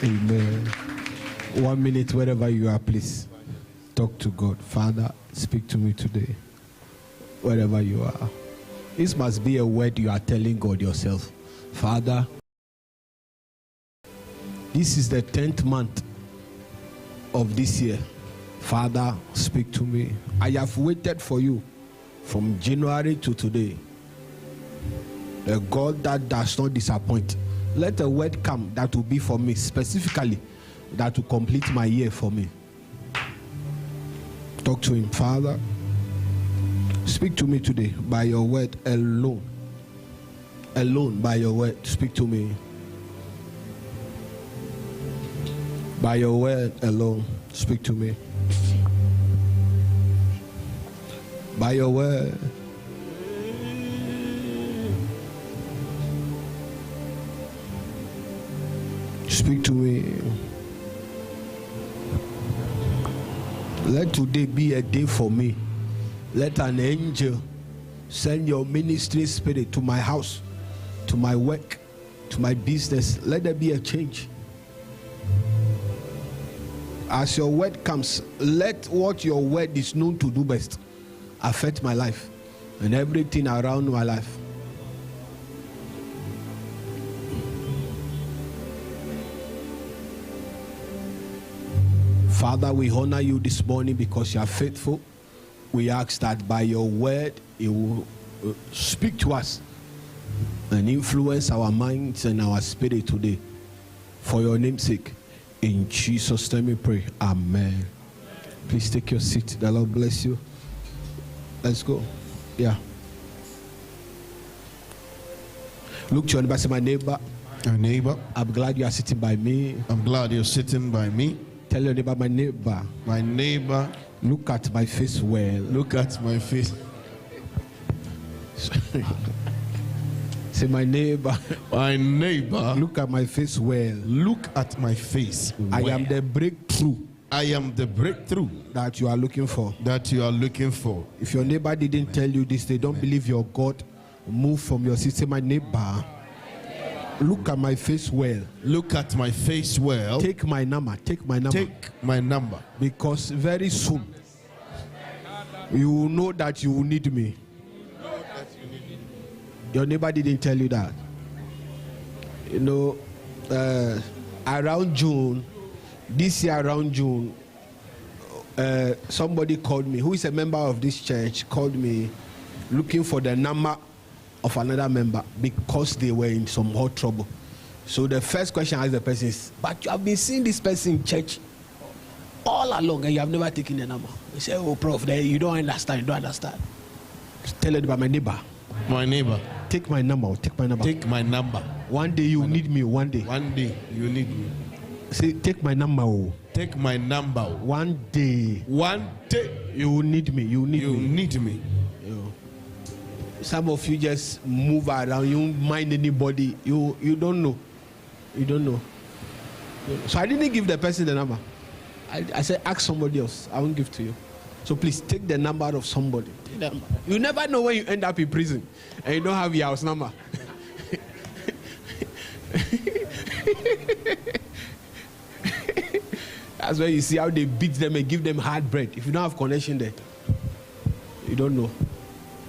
Amen. 1 minute, wherever you are, please talk to God. Father, speak to me today. Wherever you are. This must be a word you are telling God yourself. Father, this is the 10th month of this year. Father, speak to me. I have waited for you from January to today. The God that does not disappoint. Let a word come that will be for me, specifically, that will complete my year for me. Talk to him. Father, speak to me today by your word alone. Alone by your word. Speak to me. By your word alone. Speak to me. By your word. Speak to me. Let today be a day for me. Let an angel send your ministry spirit to my house, to my work, to my business. Let there be a change. As your word comes, let what your word is known to do best affect my life and everything around my life. Father, we honor you this morning because you are faithful. We ask that by your word, you will speak to us and influence our minds and our spirit today. For your name's sake, in Jesus' name we pray. Amen. Please take your seat. The Lord bless you. Let's go. Yeah. Look to your neighbor. Say, my neighbor. My neighbor. I'm glad you are sitting by me. I'm glad you're sitting by me. Tell your neighbor, my neighbor. My neighbor. Look at my face well. Look at my face. Say, my neighbor. My neighbor. Look at my face well. Look at my face well. I am the breakthrough. I am the breakthrough that you are looking for. That you are looking for. If your neighbor didn't tell you this, they don't believe your God. Move from your seat. Say, my neighbor. Look at my face well. Look at my face well. Take my number. Take my number. Take my number. Because very soon you will know that you will need me. Your neighbor didn't tell you that. You know, around June, this year around June, somebody called me, who is a member of this church, called me looking for the number of another member because they were in some hot trouble. So the first question I asked the person is, but you have been seeing this person in church all along and you have never taken the number. He said, oh, Prof, you don't understand. You don't understand. Tell it about my neighbor. My neighbor. Take my number. Take my number. Take my number. One day you need me. One day. One day you need me. Say, take my number. Take my number. One day. One day you will need me. You need me. You need me. Some of you just move around. You don't mind anybody. You don't know. You don't know. So I didn't give the person the number. I said, ask somebody else. I won't give to you. So please take the number of somebody. You never know when you end up in prison and you don't have your house number. That's where you see how they beat them and give them hard bread. If you don't have connection there, you don't know.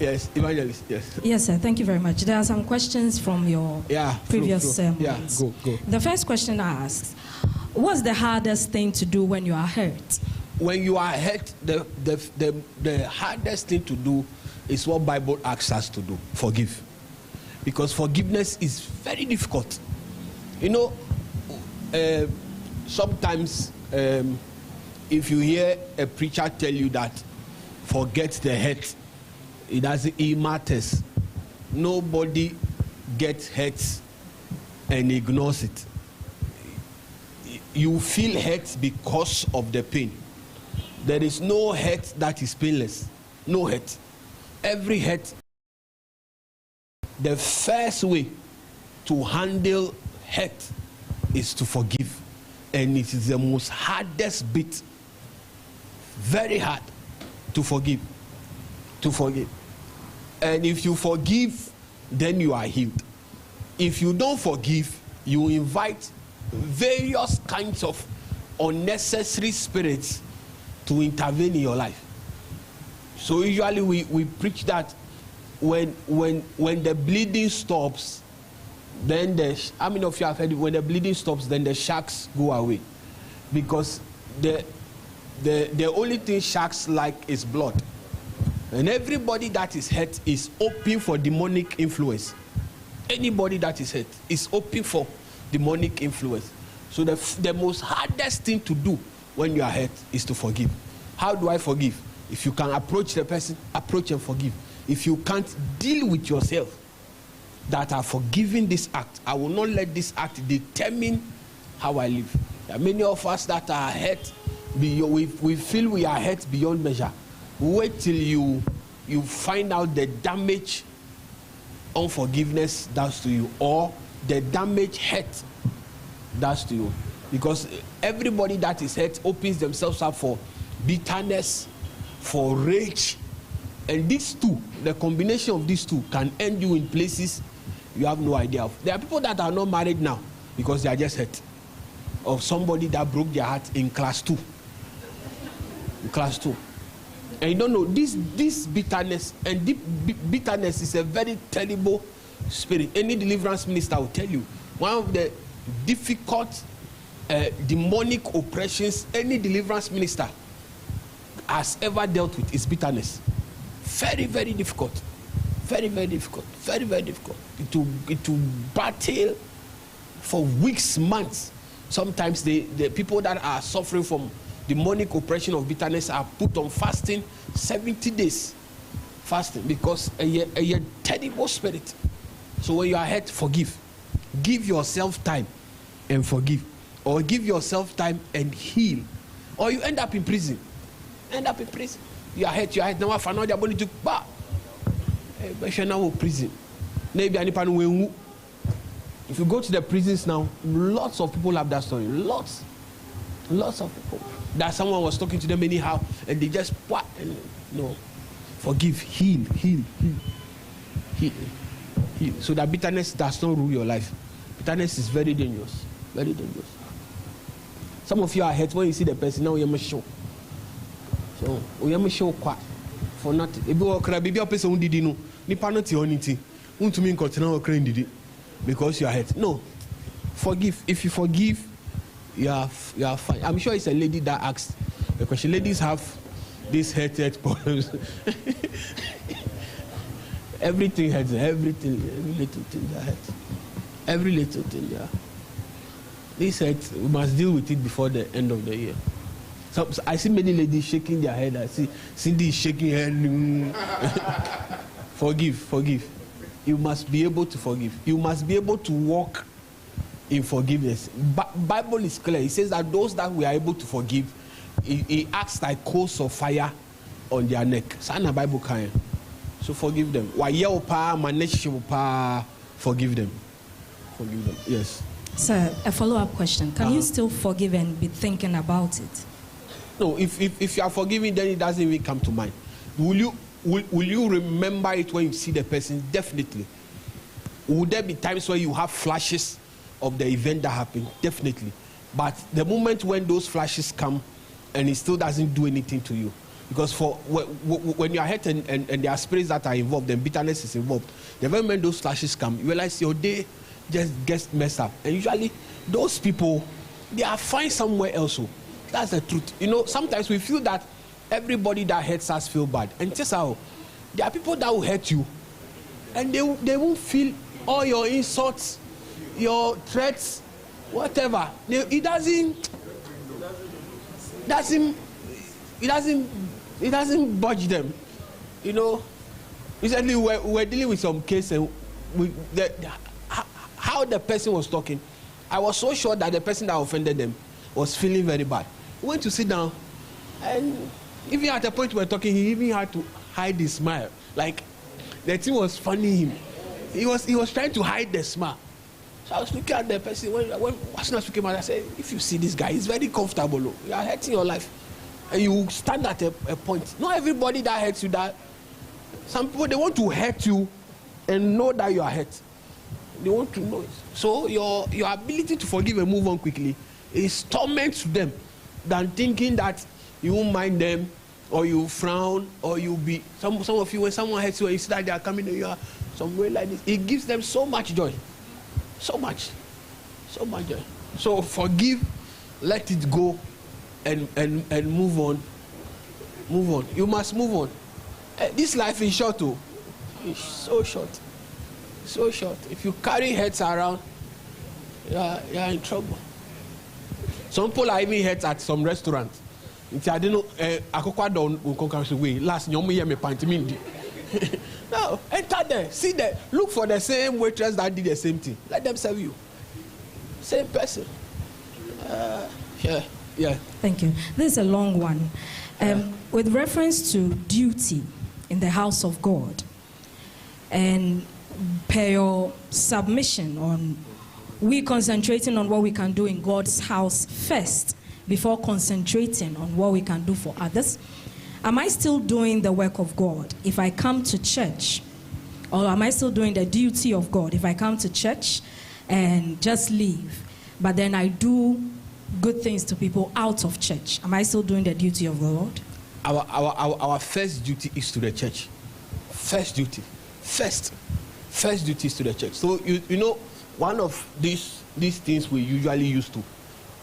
Yes, Evangelist, yes. Yes, sir. Thank you very much. There are some questions from your previous sermons. Yeah, go. The first question asks, what's the hardest thing to do when you are hurt? When you are hurt, the hardest thing to do is what Bible asks us to do, forgive. Because forgiveness is very difficult. You know, sometimes if you hear a preacher tell you that forget the hurt, it matters. Nobody gets hurt and ignores it. You feel hurt because of the pain. There is no hurt that is painless. No hurt. Every hurt. The first way to handle hurt is to forgive. And it is the most hardest bit. Very hard to forgive. To forgive. And if you forgive, then you are healed. If you don't forgive, you invite various kinds of unnecessary spirits to intervene in your life. So usually we preach that when the bleeding stops, then how many of you have heard it? When the bleeding stops, then the sharks go away, because the only thing sharks like is blood, and everybody that is hurt is open for demonic influence. Anybody that is hurt is open for demonic influence. So the most hardest thing to do when you are hurt is to forgive. How do I forgive? If you can approach the person, approach and forgive. If you can't, deal with yourself that are forgiving this act. I will not let this act determine how I live. There are many of us that are hurt. We feel we are hurt beyond measure. Wait till you find out the damage unforgiveness does to you, or the damage hurt does to you. Because everybody that is hurt opens themselves up for bitterness, for rage, and these two, the combination of these two can end you in places you have no idea of. There are people that are not married now because they are just hurt of somebody that broke their heart in class 2. In class 2. And you don't know, this bitterness, and deep bitterness is a very terrible spirit. Any deliverance minister will tell you, one of the difficult demonic oppressions any deliverance minister has ever dealt with is bitterness. Very, very difficult. Very, very difficult. Very, very difficult. It will battle for weeks, months. Sometimes the people that are suffering from demonic oppression of bitterness are put on fasting 70 days. Fasting, because a terrible spirit. So when you are hurt, forgive. Give yourself time and forgive. Or give yourself time and heal. Or you end up in prison. End up in prison. You are hurt. Now I found out your body to prison. If you go to the prisons now, lots of people have that story. Lots of people. That someone was talking to them anyhow, and they just no. Forgive, heal. So that bitterness does not rule your life. Bitterness is very dangerous. Very dangerous. Some of you are hurt when you see the person. Now you're sure. So we are sure for nothing. If you walk around, baby, a person who did no, ni panoti onity. Won't mean continue crying did it because you are hurt. No, forgive. If you forgive, you are fine. I'm sure it's a lady that asked the question. Ladies have these hurt problems. Everything hurts. Every little thing that hurts. Every little thing, yeah. This hurts. We must deal with it before the end of the year. So I see many ladies shaking their head. I see Cindy shaking her head. Forgive. You must be able to forgive. You must be able to walk in forgiveness. Bible is clear. It says that those that we are able to forgive, he acts like coals of fire on their neck. Sana Bible kind. So forgive them. Forgive them. Forgive them. Yes. Sir, a follow-up question. Can you still forgive and be thinking about it? No, if you are forgiving, then it doesn't even come to mind. Will you remember it when you see the person? Definitely. Will there be times where you have flashes of the event that happened? Definitely. But the moment when those flashes come and it still doesn't do anything to you, because when you are hurt and there are spirits that are involved and bitterness is involved, the moment when those flashes come, you realize your day just gets messed up. And usually those people, they are fine somewhere else. That's the truth. You know, sometimes we feel that everybody that hurts us feel bad. And just how there are people that will hurt you and they won't feel all your insults, your threats, whatever. It doesn't budge them. You know, recently we're dealing with some case and how the person was talking, I was so sure that the person that offended them was feeling very bad. We went to sit down, and even at the point we were talking, he even had to hide his smile. Like the thing was funny him. He was trying to hide the smile. So I was looking at the person when I was not speaking, I said, if you see this guy, he's very comfortable. You are hurting your life. And you stand at a point. Not everybody that hurts you, that some people they want to hurt you and know that you are hurt. They want to know it. So your ability to forgive and move on quickly is torment to them than thinking that you won't mind them or you frown or you be some of you when someone hurts you and you see that they are coming and you are some way like this. It gives them so much joy. So much joy. So forgive, let it go, and move on. Move on. You must move on. This life is short too. It's so short. So short. If you carry heads around, you are in trouble. Some people are even heads at some restaurants. I don't know. Last no, enter there, see there, look for the same waitress that did the same thing. Let them serve you. Same person. Yeah. Thank you. This is a long one. With reference to duty in the house of God, and per your submission on we concentrating on what we can do in God's house first before concentrating on what we can do for others, am I still doing the work of God if I come to church? Or am I still doing the duty of God if I come to church and just leave, but then I do good things to people out of church? Am I still doing the duty of the Lord? Our first duty is to the church. First duty. First duty is to the church. So you know, one of these things we usually use to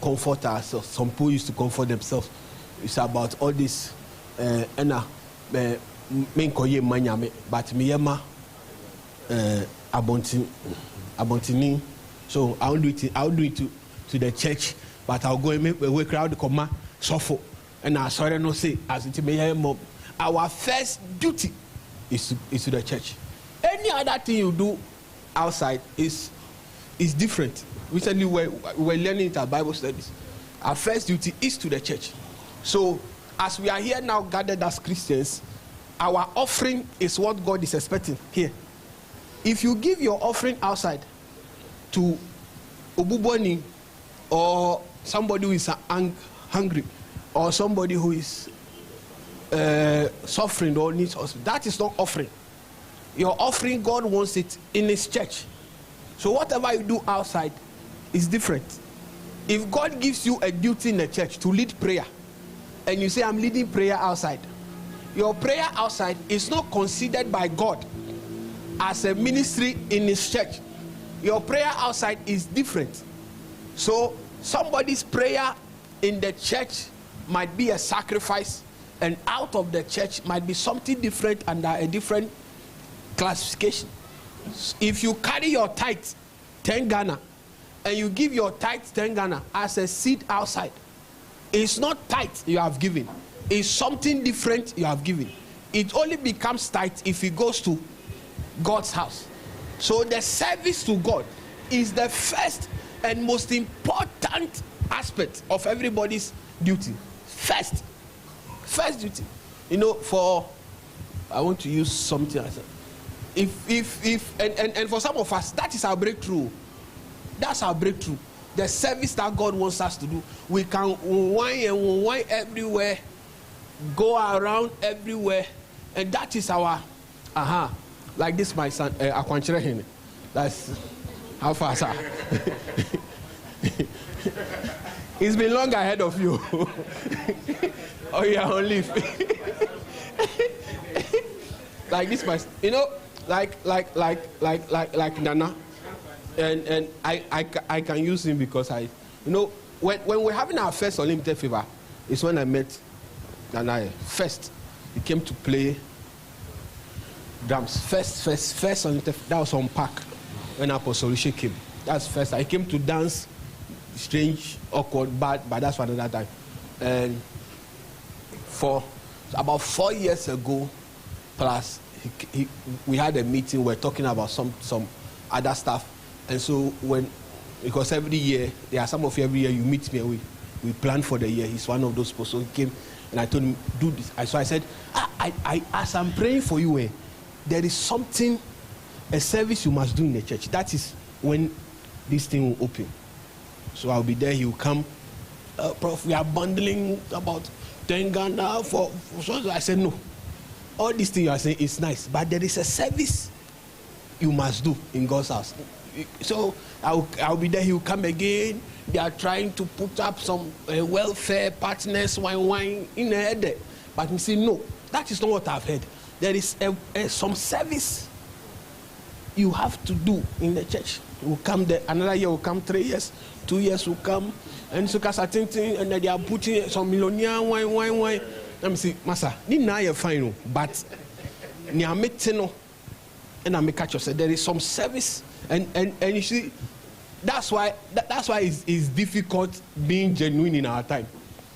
comfort ourselves. Some people used to comfort themselves. It's about all this but miyama abontini. So I'll do it to the church, but I'll go and make a crowd come suffer. And I sorry no say as it may mob. Our first duty is to the church. Any other thing you do outside is different. Recently we're learning it at Bible studies. Our first duty is to the church. So as we are here now gathered as Christians, our offering is what God is expecting here. If you give your offering outside to Obuboni or somebody who is hungry or somebody who is suffering or needs us, that is not offering. Your offering, God wants it in His church. So whatever you do outside is different. If God gives you a duty in the church to lead prayer, and you say, I'm leading prayer outside, your prayer outside is not considered by God as a ministry in His church. Your prayer outside is different. So somebody's prayer in the church might be a sacrifice, and out of the church might be something different under a different classification. If you carry your tithe 10 Ghana and you give your tithe 10 Ghana as a seed outside, it's not tithe you have given, it's something different you have given. It only becomes tithe if it goes to God's house. So the service to God is the first and most important aspect of everybody's duty. First duty. You know, I want to use something as and for some of us, that is our breakthrough. That's our breakthrough. The service that God wants us to do. We can whine everywhere, go around everywhere, and that is our like this, my son, that's how far, sir? It's been long ahead of you. Oh, yeah, on leave. Like this, my, you know, like Nana, and I can use him because you know, when we're having our first Unlimited Favor, it's when I met Nana. First, he came to play drums. First Unlimited, that was on Park when Apostle Solution came. That's first. I came to dance, strange, awkward, but that's for another time. And for about 4 years ago, plus, we had a meeting. We're talking about some other stuff, and so because every year there are some of you, every year you meet me and we plan for the year. He's one of those people. So he came and I told him, do this. So I said, I as I'm praying for you, there is something, a service you must do in the church. That is when this thing will open. So I'll be there. He will come. Prof, we are bundling about 10 Ghana for so I said no. All these things you are saying is nice, but there is a service you must do in God's house. So I'll be there. He will come again. They are trying to put up some welfare partners, wine in the head. But you see, no, that is not what I've heard. There is some service you have to do in the church. You will come there. Another year will come. 3 years, 2 years will come. And so, because I think, and they are putting some millionaire wine. Let me see, Master. Ni na ye fine, but ni ameteno. And I make catch yourself. There is some service, and you see, that's why it's difficult being genuine in our time.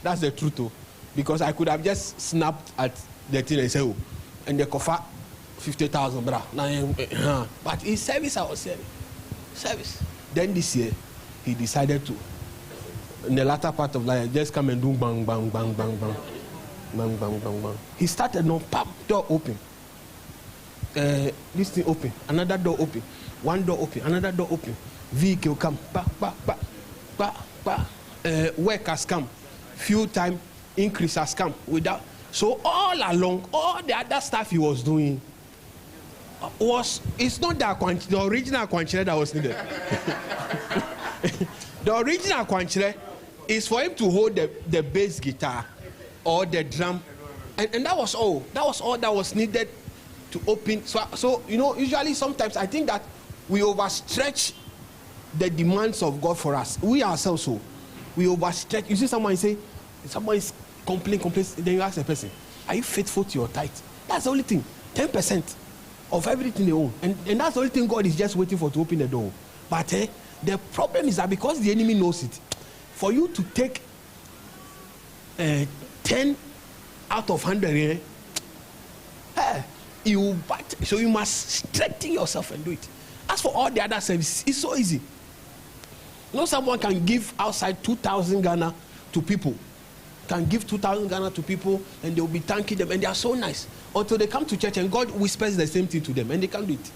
That's the truth, though, because I could have just snapped at the thing and say, oh, and the coffee 50,000, brah. But in service, I was saying, service. Then this year, he decided to, in the latter part of life, just come and do bang, bang, bang, bang, bang, bang, bang, bang, bang. He started, no, pop, door open. This thing open, another door open, one door open, another door open. Vehicle come, work has come, few time increase has come without. So all along, all the other stuff he was doing it's not the original Kwanchile that was needed. The original Kwanchile is for him to hold the bass guitar or the drum, and that was all. That was all that was needed to open. So you know, usually sometimes I think that we overstretch the demands of God for us. We ourselves, so we overstretch. You see someone say, someone is complaining, then you ask the person, are you faithful to your tithe? That's the only thing. 10% of everything they own, and that's the only thing God is just waiting for to open the door. But the problem is that because the enemy knows it, for you to take 10 out of 100, so you must strengthen yourself and do it. As for all the other services, it's so easy. You know, someone can give outside 2,000 Ghana to people, can give 2,000 Ghana to people, and they'll be thanking them, and they are so nice until they come to church and God whispers the same thing to them, and they can't do it.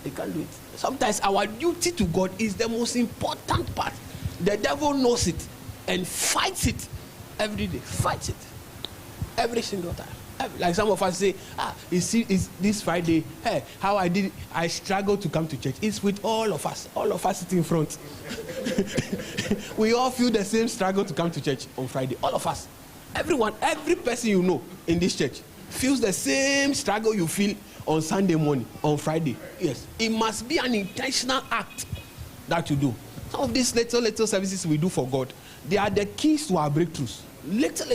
They can't do it. Sometimes our duty to God is the most important part. The devil knows it and fights it every day. Fights it every single time. Like some of us say, you see, it's this Friday, hey, how I struggle to come to church. It's with all of us sitting in front. We all feel the same struggle to come to church on Friday. All of us. Everyone, every person you know in this church feels the same struggle you feel on Sunday morning, on Friday. Yes. It must be an intentional act that you do. Some of these little services we do for God, they are the keys to our breakthroughs. Little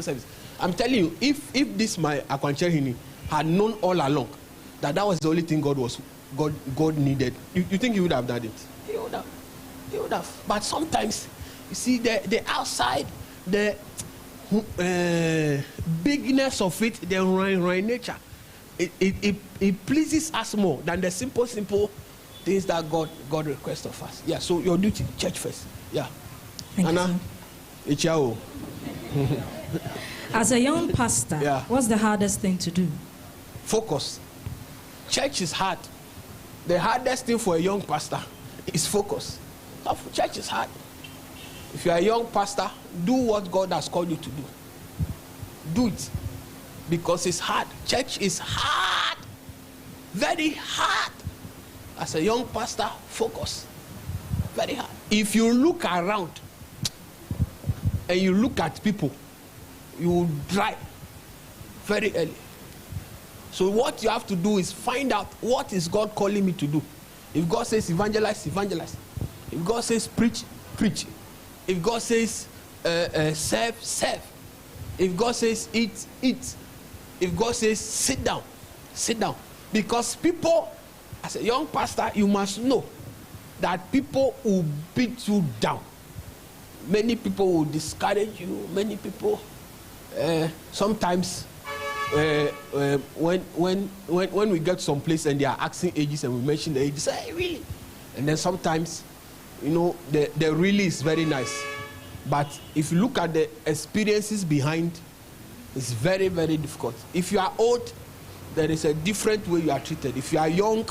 service. I'm telling you, if this my Akwanchehini had known all along that was the only thing God needed, you think he would have done it? He would have. But sometimes, you see, the outside, the bigness of it, the right nature, it pleases us more than the simple things that God requests of us. Yeah. So your duty, church first. Yeah. Thank Anna, it's your. As a young pastor, what's the hardest thing to do? Focus. Church is hard. The hardest thing for a young pastor is focus. Church is hard. If you are a young pastor, do what God has called you to do. Do it. Because it's hard. Church is hard. Very hard. As a young pastor, focus. Very hard. If you look around and you look at people, you will dry very early. So what you have to do is find out, what is God calling me to do? If God says evangelize, evangelize. If God says preach, preach. If God says serve, serve. If God says eat, eat. If God says sit down, sit down. Because people, as a young pastor, you must know that people will beat you down. Many people will discourage you. Many people, sometimes, when we get someplace and they are asking ages and we mention the ages, say, hey, really? And then sometimes, you know, the really is very nice. But if you look at the experiences behind, it's very, very difficult. If you are old, there is a different way you are treated. If you are young,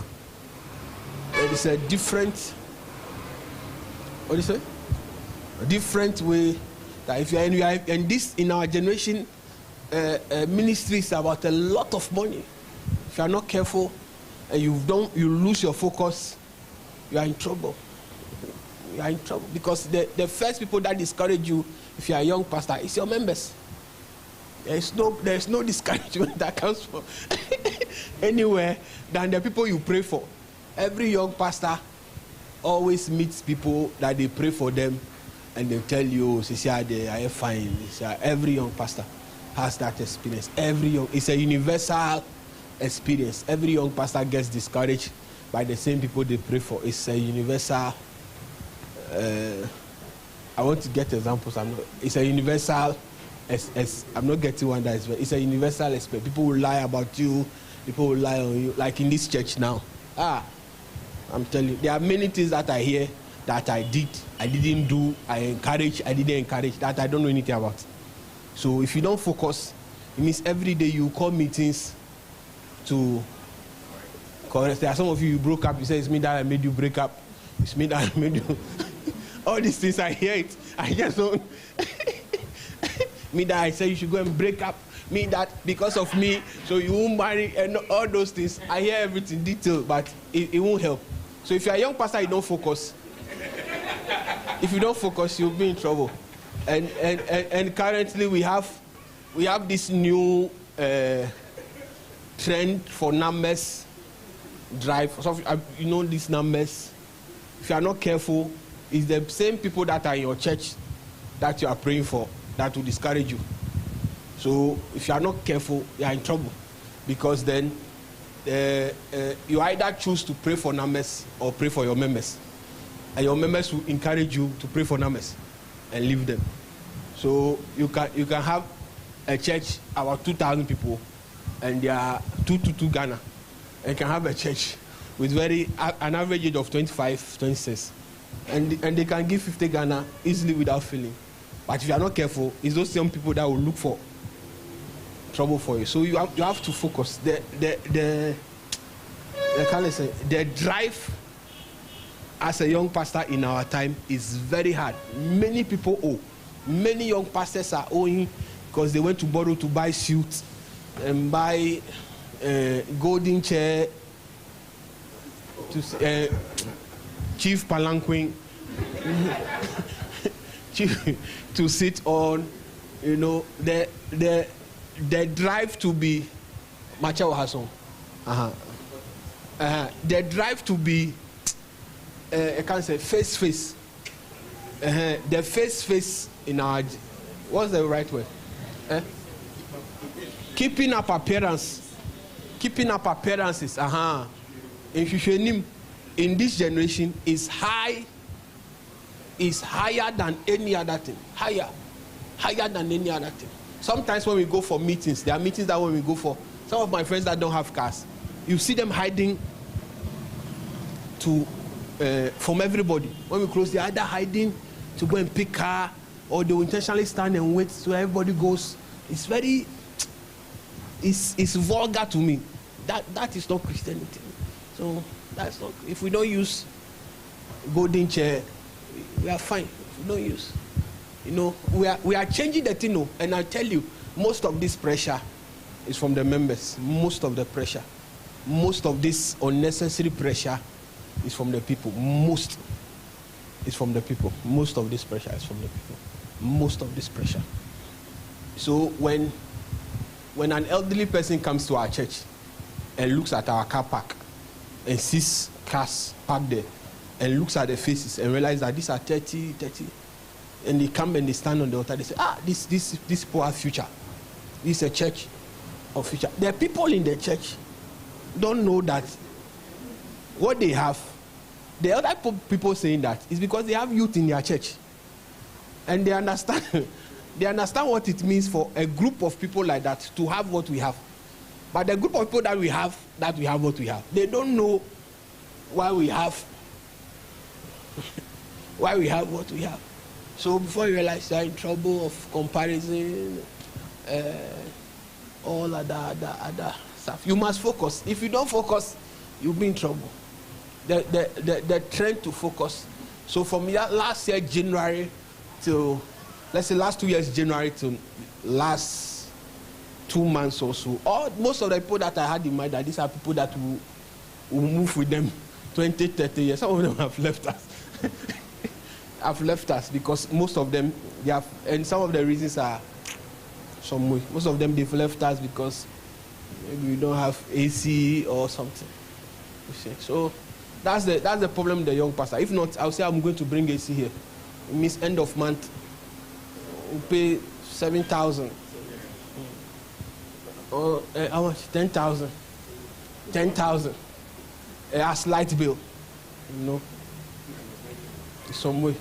there is a different, what do you say? A different way. That if you are in this, in our generation, ministry is about a lot of money. If you are not careful, and you lose your focus, you are in trouble. You are in trouble because the first people that discourage you, if you are a young pastor, is your members. There is no discouragement that comes from anywhere than the people you pray for. Every young pastor always meets people that they pray for them, and they tell you, they are fine. Every young pastor has that experience. It's a universal experience. Every young pastor gets discouraged by the same people they pray for. It's a universal. I want to get examples. It's a universal. I'm not getting one that is. It's a universal experience. People will lie about you. People will lie on you. Like in this church now. I'm telling you, there are many things that I hear that I didn't do, I didn't encourage, that I don't know anything about. So if you don't focus, it means every day you call meetings to correct. There are some of you broke up, you say it's me that I made you break up. It's me that I made you. All these things, I hear it. I just don't. Me that I say you should go and break up. Me that because of me, so you won't marry, and all those things. I hear everything detailed, but it won't help. So if you're a young pastor, you don't focus. If you don't focus, you'll be in trouble. And currently we have this new trend for numbers drive. So you know these numbers. If you are not careful, it's the same people that are in your church that you are praying for that will discourage you. So if you are not careful, you are in trouble, because then you either choose to pray for numbers or pray for your members, and your members will encourage you to pray for numbers and leave them. So you can have a church about 2,000 people, and they are 222 Ghana, and can have a church with an average age of 25, 26, and they can give 50 Ghana easily without failing. But if you are not careful, it's those same people that will look for trouble for you. So you have to focus. The drive as a young pastor in our time is very hard. Many people owe. Many young pastors are owing because they went to borrow to buy suits and buy golden chair, chief palanquin to sit on. You know, the drive to be Macha Hasson. The drive to be I can't say face. The face in our, what's the right word? Keeping up appearances. In this generation is higher than any other thing. Higher than any other thing. Sometimes when we go for meetings, there are meetings that when we go for, some of my friends that don't have cars, you see them hiding from everybody. When we close, they're either hiding to go and pick car, or they will intentionally stand and wait so everybody goes. It's very, it's vulgar to me. That is not Christianity. So that's not. If we don't use golden chair, we are fine. If we don't use, we are changing the thing, and I tell you, most of this pressure is from the members. Most of the pressure, most of this unnecessary pressure is from the people. Most is from the people. Most of this pressure is from the people. Most of this pressure. So when an elderly person comes to our church and looks at our car park and sees cars parked there and looks at the faces and realizes that these are 30, and they come and they stand on the altar, they say, this people have future. This is a church of future. The people in the church don't know that what they have, the other people saying that is because they have youth in their church, and they understand what it means for a group of people like that to have what we have. But the group of people that we have what we have, they don't know why we have what we have. So before you realize you're in trouble of comparison, all other stuff, you must focus. If you don't focus, you'll be in trouble. The trend to focus. So from last year January to, let's say, last 2 years January to last 2 months or so, most of the people that I had in mind, that these are people that we'll move with them 20, 30 years. Some of them have left us. Have left us because most of them, they have, and some of the reasons are some way. Most of them, they've left us because maybe we don't have AC or something. You see? So that's the problem with the young pastor. If not, I'll say I'm going to bring AC here. It means end of month, we'll pay 7,000. Or how much? 10,000. 10,000. A slight bill. You know. Some way.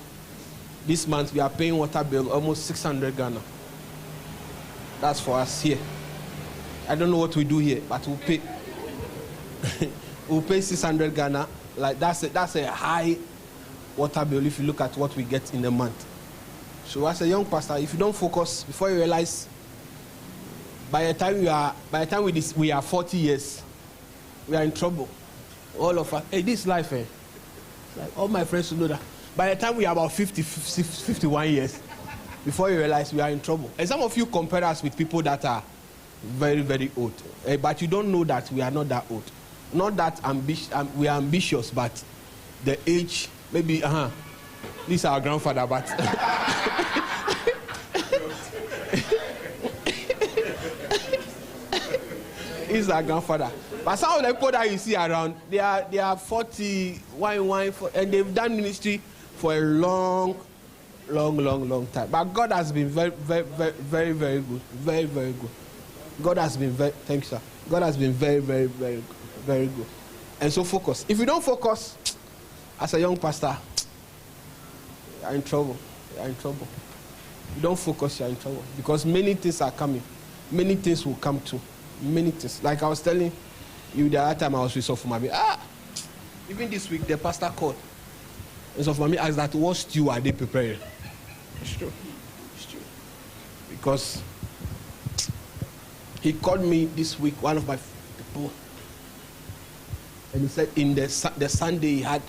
This month we are paying water bill almost 600 Ghana. That's for us here. I don't know what we do here, but we'll pay. We'll pay 600 Ghana. Like that's a high water bill if you look at what we get in a month. So as a young pastor, if you don't focus, before you realize, by the time we are 40 years, we are in trouble. All of us. Hey, this life, like all my friends know that. By the time we are about 50, 51 years, before you realize we are in trouble. And some of you compare us with people that are very, very old. But you don't know that we are not that old. Not that we are ambitious, but the age, maybe, this is our grandfather, but he's our grandfather. But some of the people that you see around, they are 40, and they've done ministry for a long time. But God has been very, very, very, very, very good. Very, very good. God has been thank you, sir. God has been very, very, very good. Very good. And so focus. If you don't focus, as a young pastor, you are in trouble. You are in trouble. You don't focus, you are in trouble. Because many things are coming. Many things will come too. Many things. Like I was telling you the other time I was with Sofumami. Even this week, the pastor called. And Sofumami asked that, what stew are they preparing? It's true. It's true. Because he called me this week, one of my people, and he said in the Sunday he had,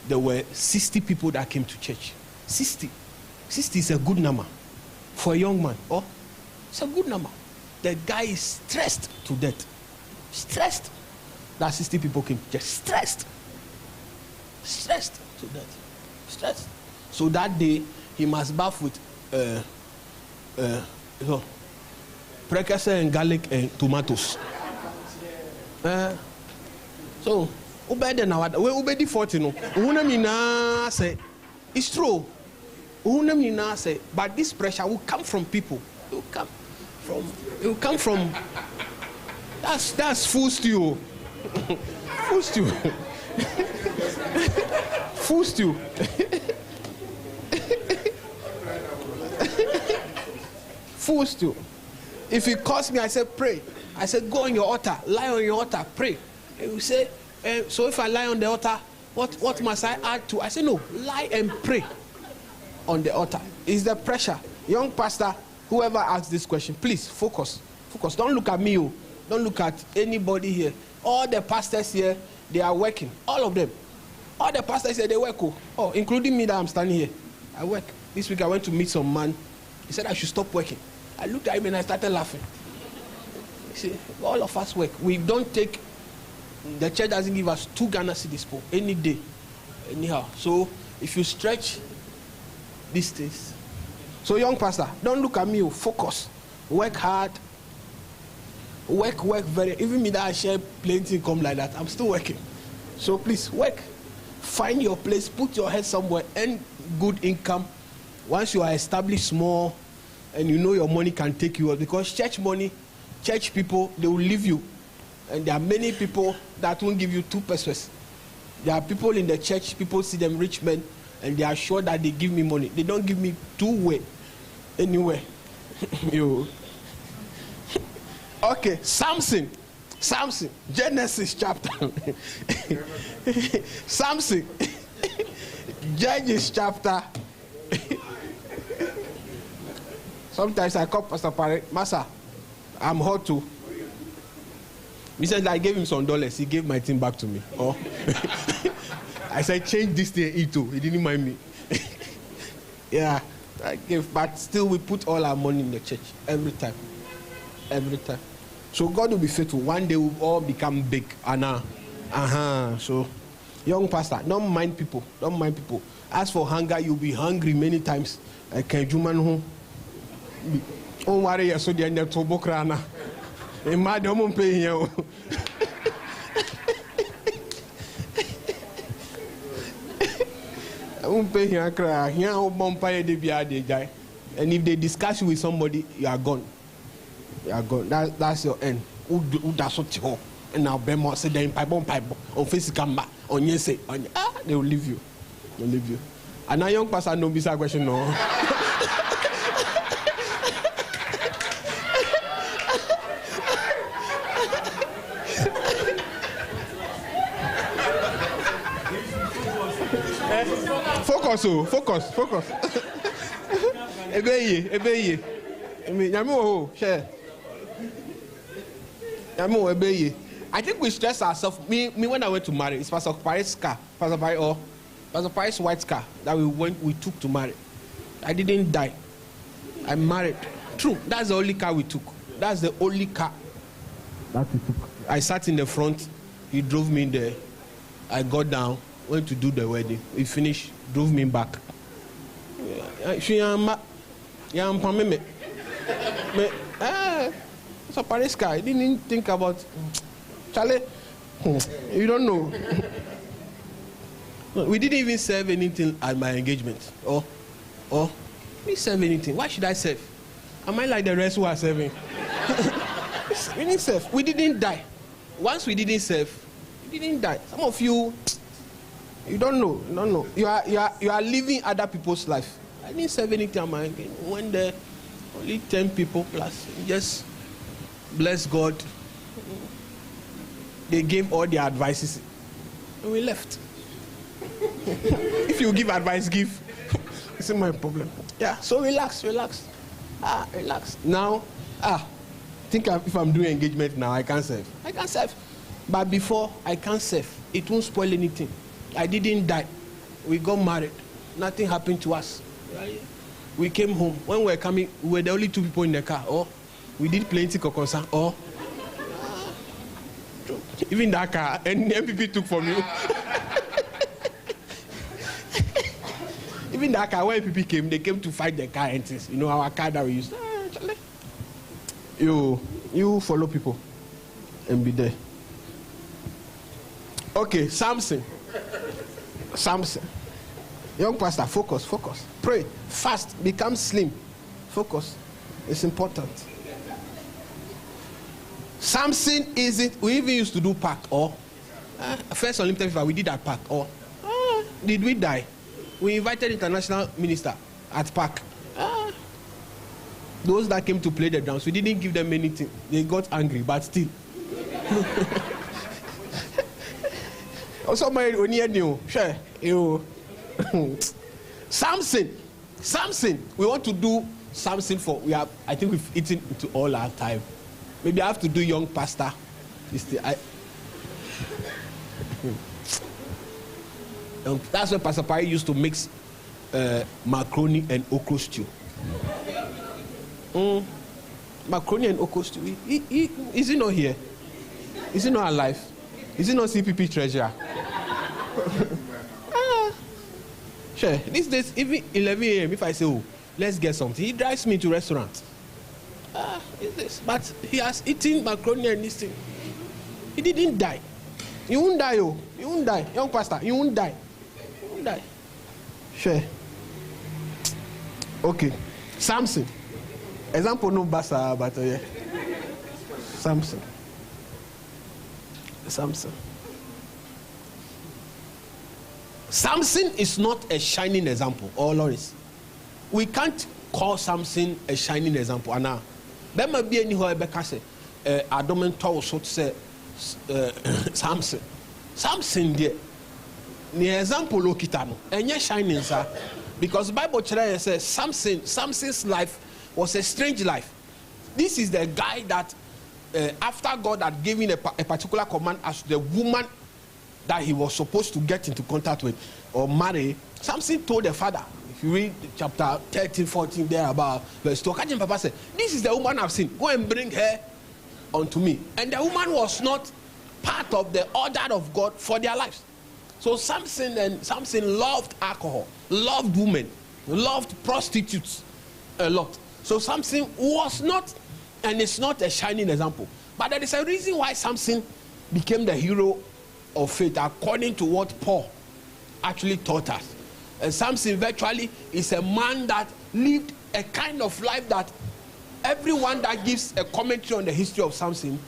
there were 60 people that came to church. 60. 60 is a good number for a young man. Oh, it's a good number. The guy is stressed to death. Stressed that 60 people came to church. Stressed. Stressed to death. Stressed. So that day he must bath with precursor and garlic and tomatoes. So, obey now. We obey the 40 no. Unamina say it's true. Unamina say, but this pressure will come from people. It will come from. That's full stew. Full stew. Full stew. Full stew. If he calls me, I said pray. I said go on your altar, lie on your altar, pray. And you say, so if I lie on the altar, what must I add to? I say no, lie and pray on the altar. It's the pressure. Young pastor, whoever asks this question, please focus. Focus. Don't look at me. Don't look at anybody here. All the pastors here, they are working. All of them. All the pastors here, they work. Oh, including me that I'm standing here. I work. This week I went to meet some man. He said I should stop working. I looked at him and I started laughing. See, all of us work. We don't take, the church doesn't give us 2 Ghana cedis for any day. Anyhow. So if you stretch these things. So young pastor, don't look at me. Focus. Work hard. Work very. Even me that I share plenty income like that, I'm still working. So please work. Find your place. Put your head somewhere. Earn good income. Once you are established small, and you know your money can take you out, because church money, church people, they will leave you. And there are many people that won't give you 2 pesos. There are people in the church, people see them rich men, and they are sure that they give me money. They don't give me 2 way anywhere. You. Okay, Samson, Genesis chapter. Samson, Judges chapter. Sometimes I call Pastor Pare, Master, I'm hot too. He said I gave him some dollars. He gave my thing back to me. Oh. I said change this thing, eat too. He didn't mind me. Yeah, I gave, but still we put all our money in the church every time. Every time. So God will be faithful. One day we'll all become big. Anna. So, young pastor, don't mind people. Don't mind people. As for hunger, you'll be hungry many times. I can't do man home. Don't worry, so the end of Tobokrana. In my don't pay you. I won't pay you. I cry. Here, I'll bumpire the guy. And if they discuss you with somebody, you are gone. You are gone. That's your end. Who that's what you want? And now Bemo said then pipe on face camera on yes say they will leave you. They'll leave you. And now young pastor no be question no. Focus. Ebeye. Nyame wo share. I think we stress ourselves. Me when I went to marry, it's Pastor Paris' car. Pastor Paris' white car that we took to marry. I didn't die. I married. True. That's the only car we took. That's the only car that we took. I sat in the front. He drove me there. I got down, went to do the wedding. We finished, drove me back. So Paris car, I didn't think about Charlie. You don't know. We didn't even serve anything at my engagement. Or we serve anything. Why should I serve? Am I like the rest who are serving? We didn't serve. We didn't die. Once we didn't serve, we didn't die. Some of you, you don't know. You don't know. You are living other people's life. I didn't serve anything at my engagement. When there only 10 people plus, just bless God. They gave all their advices and we left. If you give advice, give. It's not my problem. Yeah, so relax. Relax. Now, think if I'm doing engagement now, I can't serve. But before, I can't serve. It won't spoil anything. I didn't die. We got married. Nothing happened to us. We came home. When we were coming, we were the only 2 people in the car. Or we did plenty of concern. Or even that car, and MPP took from you. Even that car, when MPP came, they came to fight the car entities. You know, our car that we used. You follow people and be there. Okay, Samson. Young pastor, focus. Pray, fast, become slim. Focus. It's important. Samson isn't. We even used to do park or first Olympic FIFA. We did at park or did we die? We invited international minister at park. Those that came to play the drums, we didn't give them anything. They got angry, but still. Also, my new share you. Samson. We want to do Samson for. I think we've eaten into all our time. Maybe I have to do young pastor. That's why Pastor Pai used to mix macaroni and okra stew. Macaroni and okra stew. Is he not here? Is he not alive? Is he not CPP treasurer? Sure. These days, even 11 a.m., if I say, oh, let's get something, he drives me to restaurant. But he has eaten macaroni and this thing. He didn't die. You won't die, oh. You won't die. Young pastor, you won't die. You won't die. Sure. Okay. Samson. Example no basa, but yeah. Samson. Samson is not a shining example. Oh, Lawrence. We can't call Samson a shining example. Anna. There might be any who say, I don't know so to say, Samson. Samson, dear. The example lokitano. And you're shining, sir. Because the Bible says Samson's life was a strange life. This is the guy that, after God had given a particular command as the woman that he was supposed to get into contact with or marry, Samson told the father, if you read chapter 13, 14 there about verse 2, Papa said, this is the woman I've seen. Go and bring her unto me. And the woman was not part of the order of God for their lives. So Samson loved alcohol, loved women, loved prostitutes a lot. So Samson was not, and it's not a shining example, but there is a reason why Samson became the hero of faith according to what Paul actually taught us. And Samson virtually is a man that lived a kind of life that everyone that gives a commentary on the history of Samson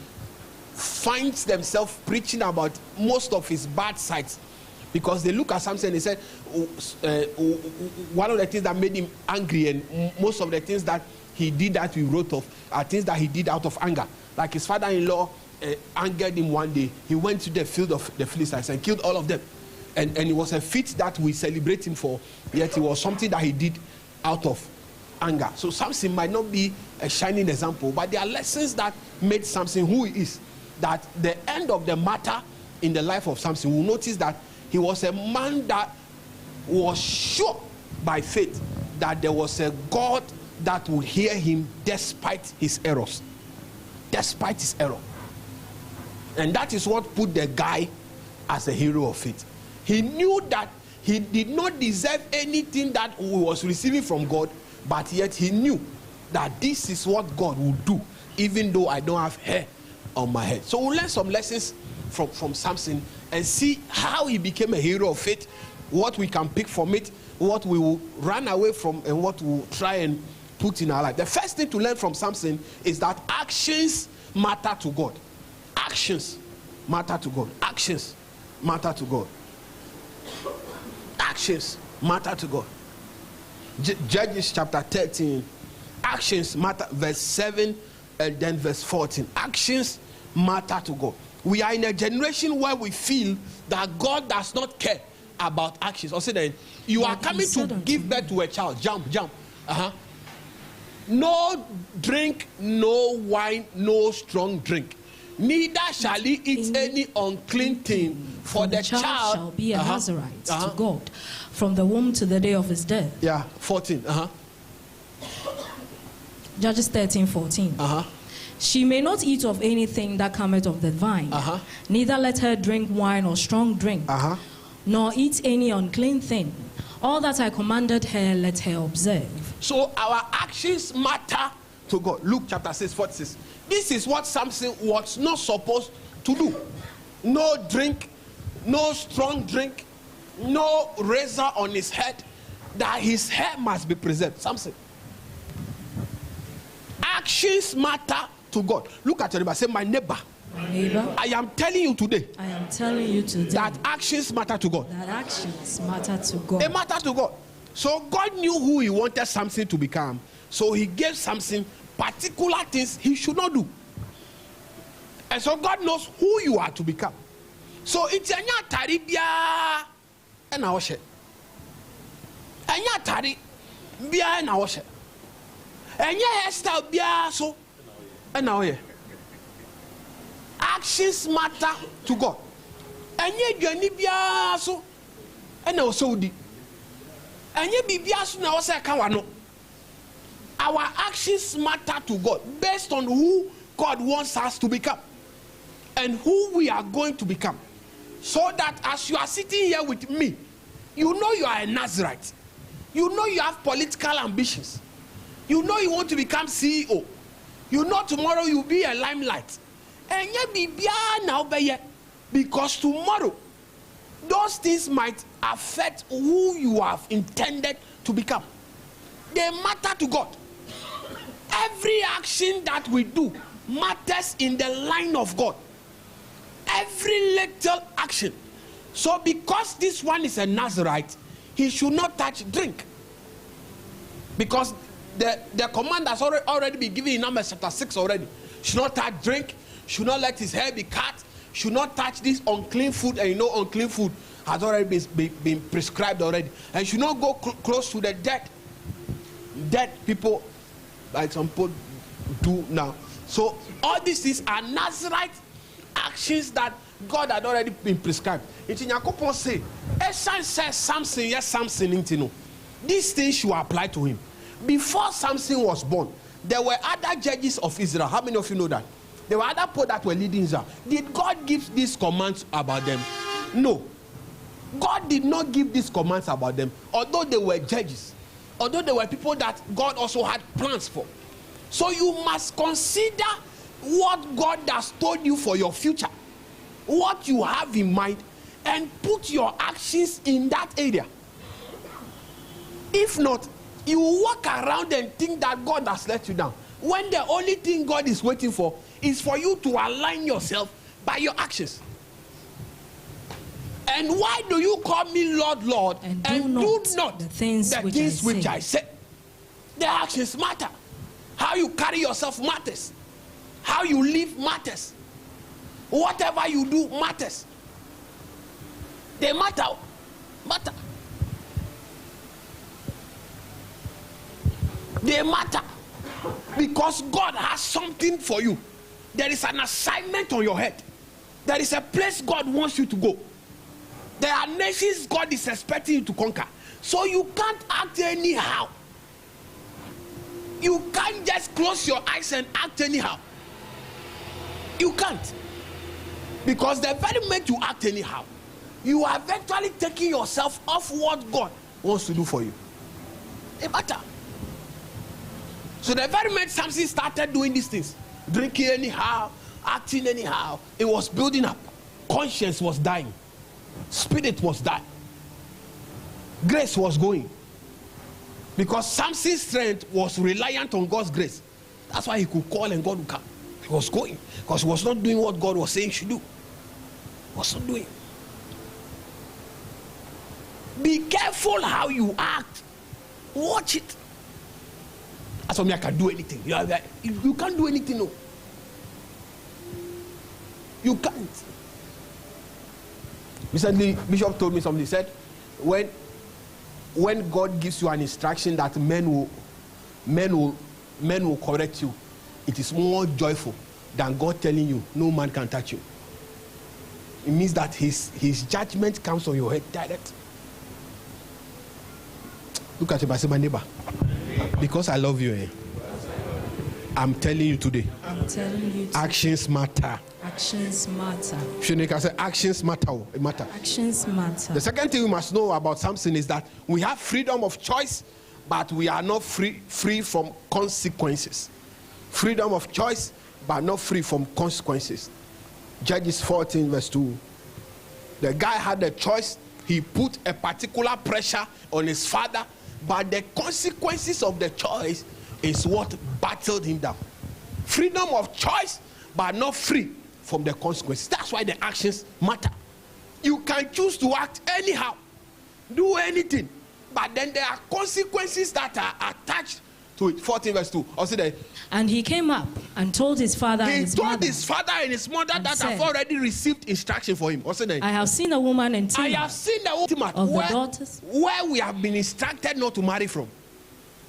finds themselves preaching about most of his bad sides, because they look at Samson and they said one of the things that made him angry, and most of the things that he did that we wrote of are things that he did out of anger. Like his father-in-law angered him one day. He went to the field of the Philistines and killed all of them. And it was a feat that we celebrate him for, yet it was something that he did out of anger. So Samson might not be a shining example, but there are lessons that made Samson who he is. That the end of the matter in the life of Samson, we'll notice that he was a man that was sure by faith that there was a God that would hear him despite his errors. Despite his error. And that is what put the guy as a hero of faith. He knew that he did not deserve anything that he was receiving from God, but yet he knew that this is what God would do, even though I don't have hair on my head. So we'll learn some lessons from Samson and see how he became a hero of faith, what we can pick from it, what we will run away from, and what we'll try and put in our life. The first thing to learn from Samson is that actions matter to God. Actions matter to God. Actions matter to God. Actions matter to God. Judges chapter 13. Actions matter. Verse 7 and then verse 14. Actions matter to God. We are in a generation where we feel that God does not care about actions. Or say that you are coming to give birth to a child. Jump. No drink, no wine, no strong drink. Neither shall he eat any unclean thing, for the child shall be a Nazarite to God from the womb to the day of his death. Yeah, 14. Judges 13:14. She may not eat of anything that cometh of the vine, neither let her drink wine or strong drink, nor eat any unclean thing. All that I commanded her, let her observe. So our actions matter to God. Luke chapter 6:46. This is what Samson was not supposed to do. No drink, no strong drink, no razor on his head, that his hair must be preserved. Samson. Actions matter to God. Look at your neighbor. Say, my neighbor. My neighbor. I am telling you today. I am telling you today. That actions matter to God. That actions matter to God. They matter to God. So God knew who he wanted Samson to become. So he gave Samson particular things he should not do. And so God knows who you are to become. So it's anya tari bia and na oshe. Anya tari bia na oshe. Anya hairstyle bia so and na oye. Actions matter to God. Anya dwani bia so and na osodi. Anya bibia so na ose ka wano. Our actions matter to God based on who God wants us to become and who we are going to become. So that as you are sitting here with me, you know you are a Nazarite. You know you have political ambitions. You know you want to become CEO. You know tomorrow you'll be a limelight. And because tomorrow, those things might affect who you have intended to become. They matter to God. Every action that we do matters in the line of God. Every little action. So because this one is a Nazarite, he should not touch drink. Because the command has already been given in Numbers chapter 6 already. Should not touch drink, should not let his hair be cut, should not touch this unclean food, and you know unclean food has already been prescribed already. And should not go close to the dead people like some people do now. So all these things are Nazarite actions that God had already been prescribed. It's in Yakupon say, Eshan says Samson, yes, Samson into no. These things should apply to him. Before Samson was born, there were other judges of Israel. How many of you know that? There were other people that were leading Israel. Did God give these commands about them? No. God did not give these commands about them, although they were judges, although they were people that God also had plans for. So you must consider what God has told you for your future, what you have in mind, and put your actions in that area. If not, you walk around and think that God has let you down, when the only thing God is waiting for is for you to align yourself by your actions. And why do you call me Lord, Lord, and do not the things which I say? The actions matter. How you carry yourself matters. How you live matters. Whatever you do matters. They matter. Matter. They matter. Because God has something for you. There is an assignment on your head. There is a place God wants you to go. There are nations God is expecting you to conquer. So you can't act anyhow. You can't just close your eyes and act anyhow. You can't. Because the very moment you act anyhow, you are eventually taking yourself off what God wants to do for you. It matters. So the very moment Samson started doing these things, drinking anyhow, acting anyhow, it was building up. Conscience was dying. Spirit was dying. Grace was going. Because Samson's strength was reliant on God's grace. That's why he could call and God would come. He was going. Because he was not doing what God was saying he should do. He was not doing. Be careful how you act. Watch it. As for me, I can do anything. You can't do anything, no. You can't. Recently, Bishop told me something. He said, when God gives you an instruction that men will correct you, it is more joyful than God telling you no man can touch you. It means that his judgment comes on your head direct. Look at him, I say, my neighbor, because I love you, I'm telling you today. I'm telling you today. Actions matter. Actions matter. Shinika said, actions matter. It matter. Actions matter. The second thing we must know about Samson is that we have freedom of choice, but we are not free from consequences. Freedom of choice, but not free from consequences. Judges 14 verse 2. The guy had a choice. He put a particular pressure on his father, but the consequences of the choice is what battled him down. Freedom of choice, but not free from the consequences. That's why the actions matter. You can choose to act anyhow, do anything, but then there are consequences that are attached to it. 14 verse 2. Also there. And he came up and told his father and his mother. He told his father and his mother that said, have already received instruction for him. Also there. I have seen a woman in Timah. I have seen the woman of the daughters where we have been instructed not to marry from.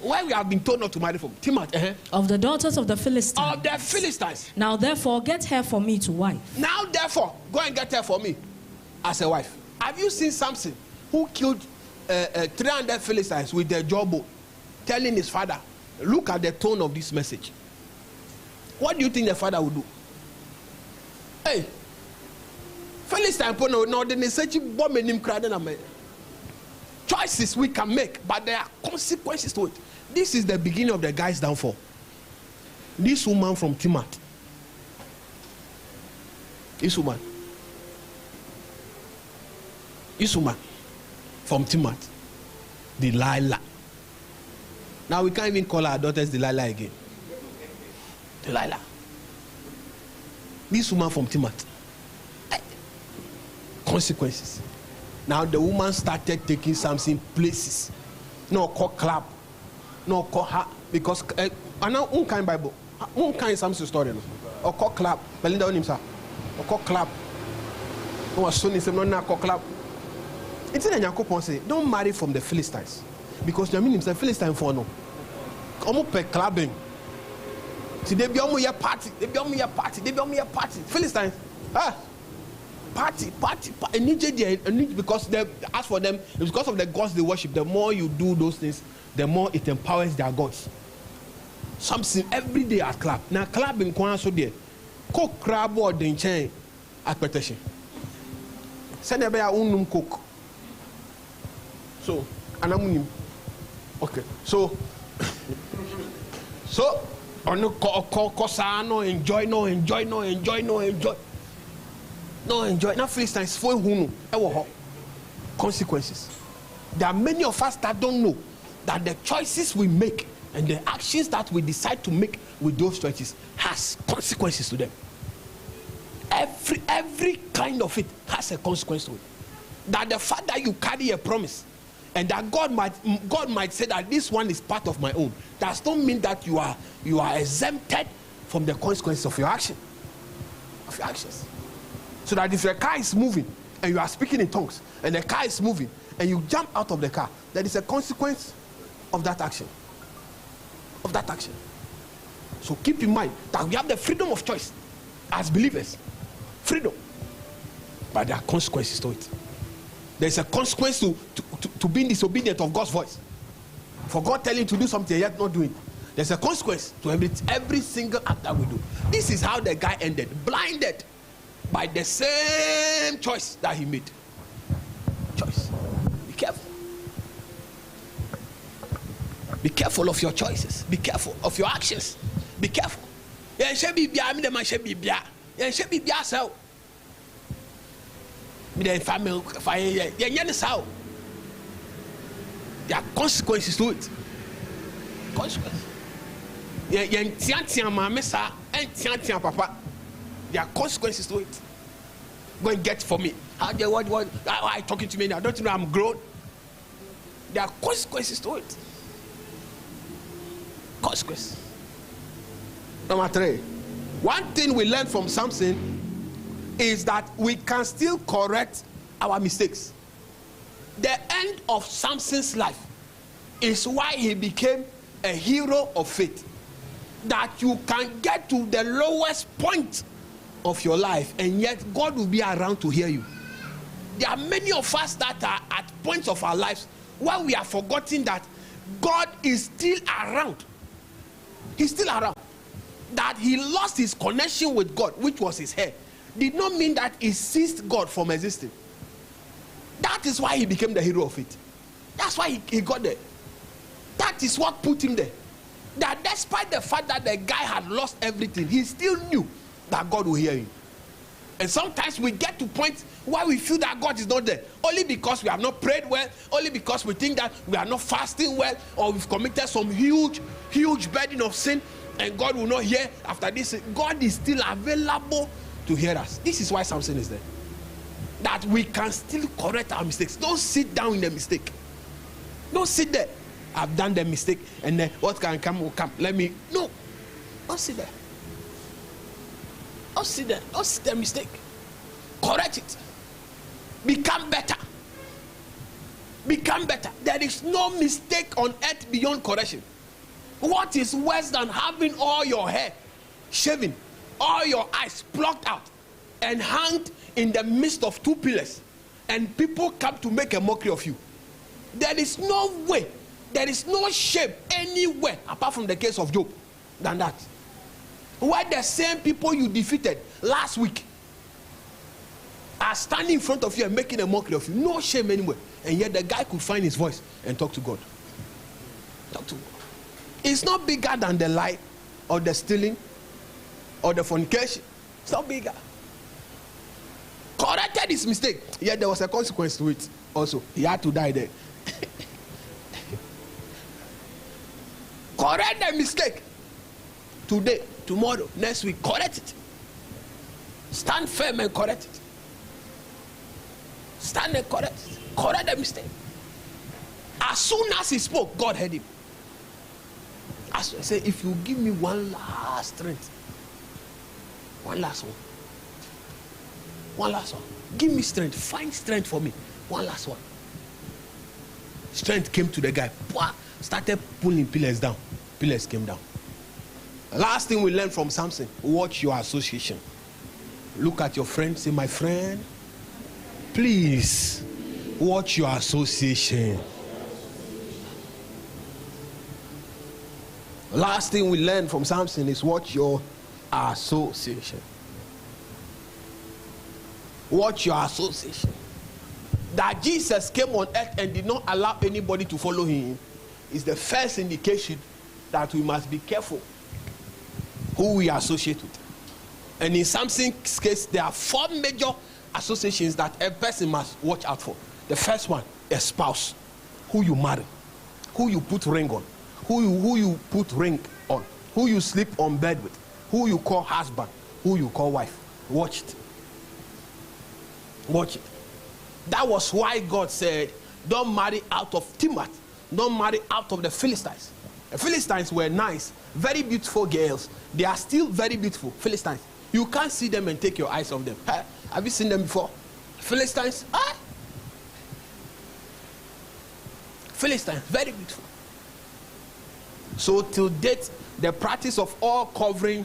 Where we have been told not to marry from. Timah. Of the daughters of the Philistines. Of the Philistines. Now therefore get her for me to wife. Now therefore go and get her for me as a wife. Have you seen Samson who killed 300 Philistines with their jawbone, telling his father, look at the tone of this message. What do you think the father would do? Hey, Philistine no, they say choices we can make, but there are consequences to it. This is the beginning of the guy's downfall. This woman from Timah. This woman from Timah. Delilah. Now we can't even call our daughters Delilah again. Delilah. This woman from Timah. Consequences. Now the woman started taking Samson places. No call club. No call her. Because and now kind Bible. Kind Samson story. Or call club. Belinda on him sir. Or call club. No son is not call club. It's in a Yakupon say, don't marry from the Philistines. Because the meaning is a Philistine for no. Come per clubbing. See, they be on your party. They be on your party. They be on your party. Philistines. Party. And because they, as for them, it's because of the gods they worship. The more you do those things, the more it empowers their gods. Something every day at club. Now club in Kwan so there. Coke crab or the chain expectation. Send a bear unum coke. So, and I'm okay. So on no cosa no enjoy. No enjoy. Now Philistines for who consequences. There are many of us that don't know that the choices we make and the actions that we decide to make with those choices has consequences to them. Every kind of it has a consequence to it. That the fact that you carry a promise and that God might say that this one is part of my own does not mean that you are exempted from the consequences of your actions. So that if your car is moving and you are speaking in tongues and the car is moving and you jump out of the car, there is a consequence of that action. So keep in mind that we have the freedom of choice as believers. Freedom. But there are consequences to it. There's a consequence to being disobedient of God's voice. For God telling you to do something yet not doing it. There's a consequence to every single act that we do. This is how the guy ended. Blinded by the same choice that he made. Choice. Be careful. Be careful of your choices. Be careful of your actions. Be careful. There are consequences to it. Consequences. There are consequences to it. Go and get for me. How are you talking to me now? Don't you know I'm grown? There are consequences to it. Consequences. Number 3. One thing we learn from Samson is that we can still correct our mistakes. The end of Samson's life is why he became a hero of faith. That you can get to the lowest point of your life and yet God will be around to hear you. There are many of us that are at points of our lives where we have forgotten that God is still around. He's still around. That he lost his connection with God, which was his hair, did not mean that he ceased God from existing. That is why he became the hero of it. That's why he got there. That is what put him there. That despite the fact that the guy had lost everything, he still knew that God will hear him. And sometimes we get to points where we feel that God is not there, only because we have not prayed well, only because we think that we are not fasting well, or we've committed some huge burden of sin, and God will not hear after this. God is still available to hear us. This is why Samson is there. That we can still correct our mistakes. Don't sit down in the mistake. Don't sit there. I've done the mistake, and then what can come will come. No. Don't sit there. Don't sit there. Don't sit the mistake. Correct it. Become better. Become better. There is no mistake on earth beyond correction. What is worse than having all your hair shaven, all your eyes plucked out, and hanged in the midst of 2 pillars, and people come to make a mockery of you? There is no way, there is no shame anywhere apart from the case of Job than that. Why the same people you defeated last week are standing in front of you and making a mockery of you. No shame anywhere. And yet the guy could find his voice and talk to God. Talk to God. It's not bigger than the lie or the stealing or the fornication. It's not bigger. Corrected his mistake. Yet there was a consequence to it also. He had to die there. Correct the mistake. Today, tomorrow, next week, correct it. Stand firm and correct it. Stand and correct it. Correct the mistake. As soon as he spoke, God heard him. As I say, if you give me one last strength, one last one, give me strength, find strength for me, one last one. Strength came to the guy, started pulling pillars down. Pillars came down. Last thing we learned from Samson: watch your association. Look at your friend, say, my friend, please watch your association. Last thing we learned from Samson is watch your association. Watch your association. That Jesus came on earth and did not allow anybody to follow him is the first indication that we must be careful who we associate with. And in Samson's case, there are 4 major associations that a person must watch out for. The first one, a spouse, who you marry, who you put ring on, who you put ring on, who you sleep on bed with, who you call husband, who you call wife. Watch it. Watch it. That was why God said, don't marry out of Timnath. Don't marry out of the Philistines. The Philistines were nice, very beautiful girls. They are still very beautiful, Philistines. You can't see them and take your eyes off them. Have you seen them before? Philistines? Philistines, very beautiful. So till date, the practice of all covering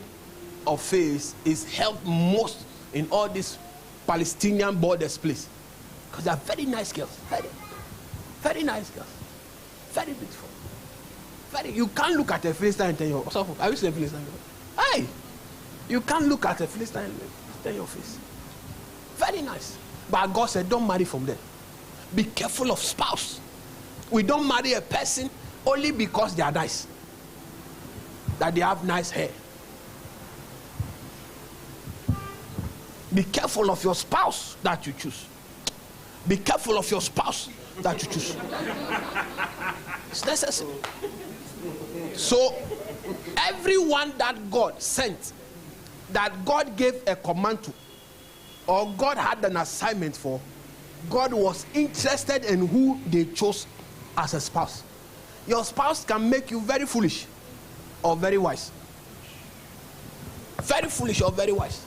of face is held most in all these Palestinian borders place. Because they are very nice girls. Very, very nice girls. Very beautiful. Very, you can't look at a Philistine and tell you, have you seen a Philistine? Hey! You can't look at a Philistine and tell your face. Very nice. But God said, don't marry from them. Be careful of spouse. We don't marry a person only because they are nice. That they have nice hair. Be careful of your spouse that you choose. Be careful of your spouse that you choose. It's necessary. So, everyone that God sent, that God gave a command to, or God had an assignment for, God was interested in who they chose as a spouse. Your spouse can make you very foolish or very wise. Very foolish or very wise.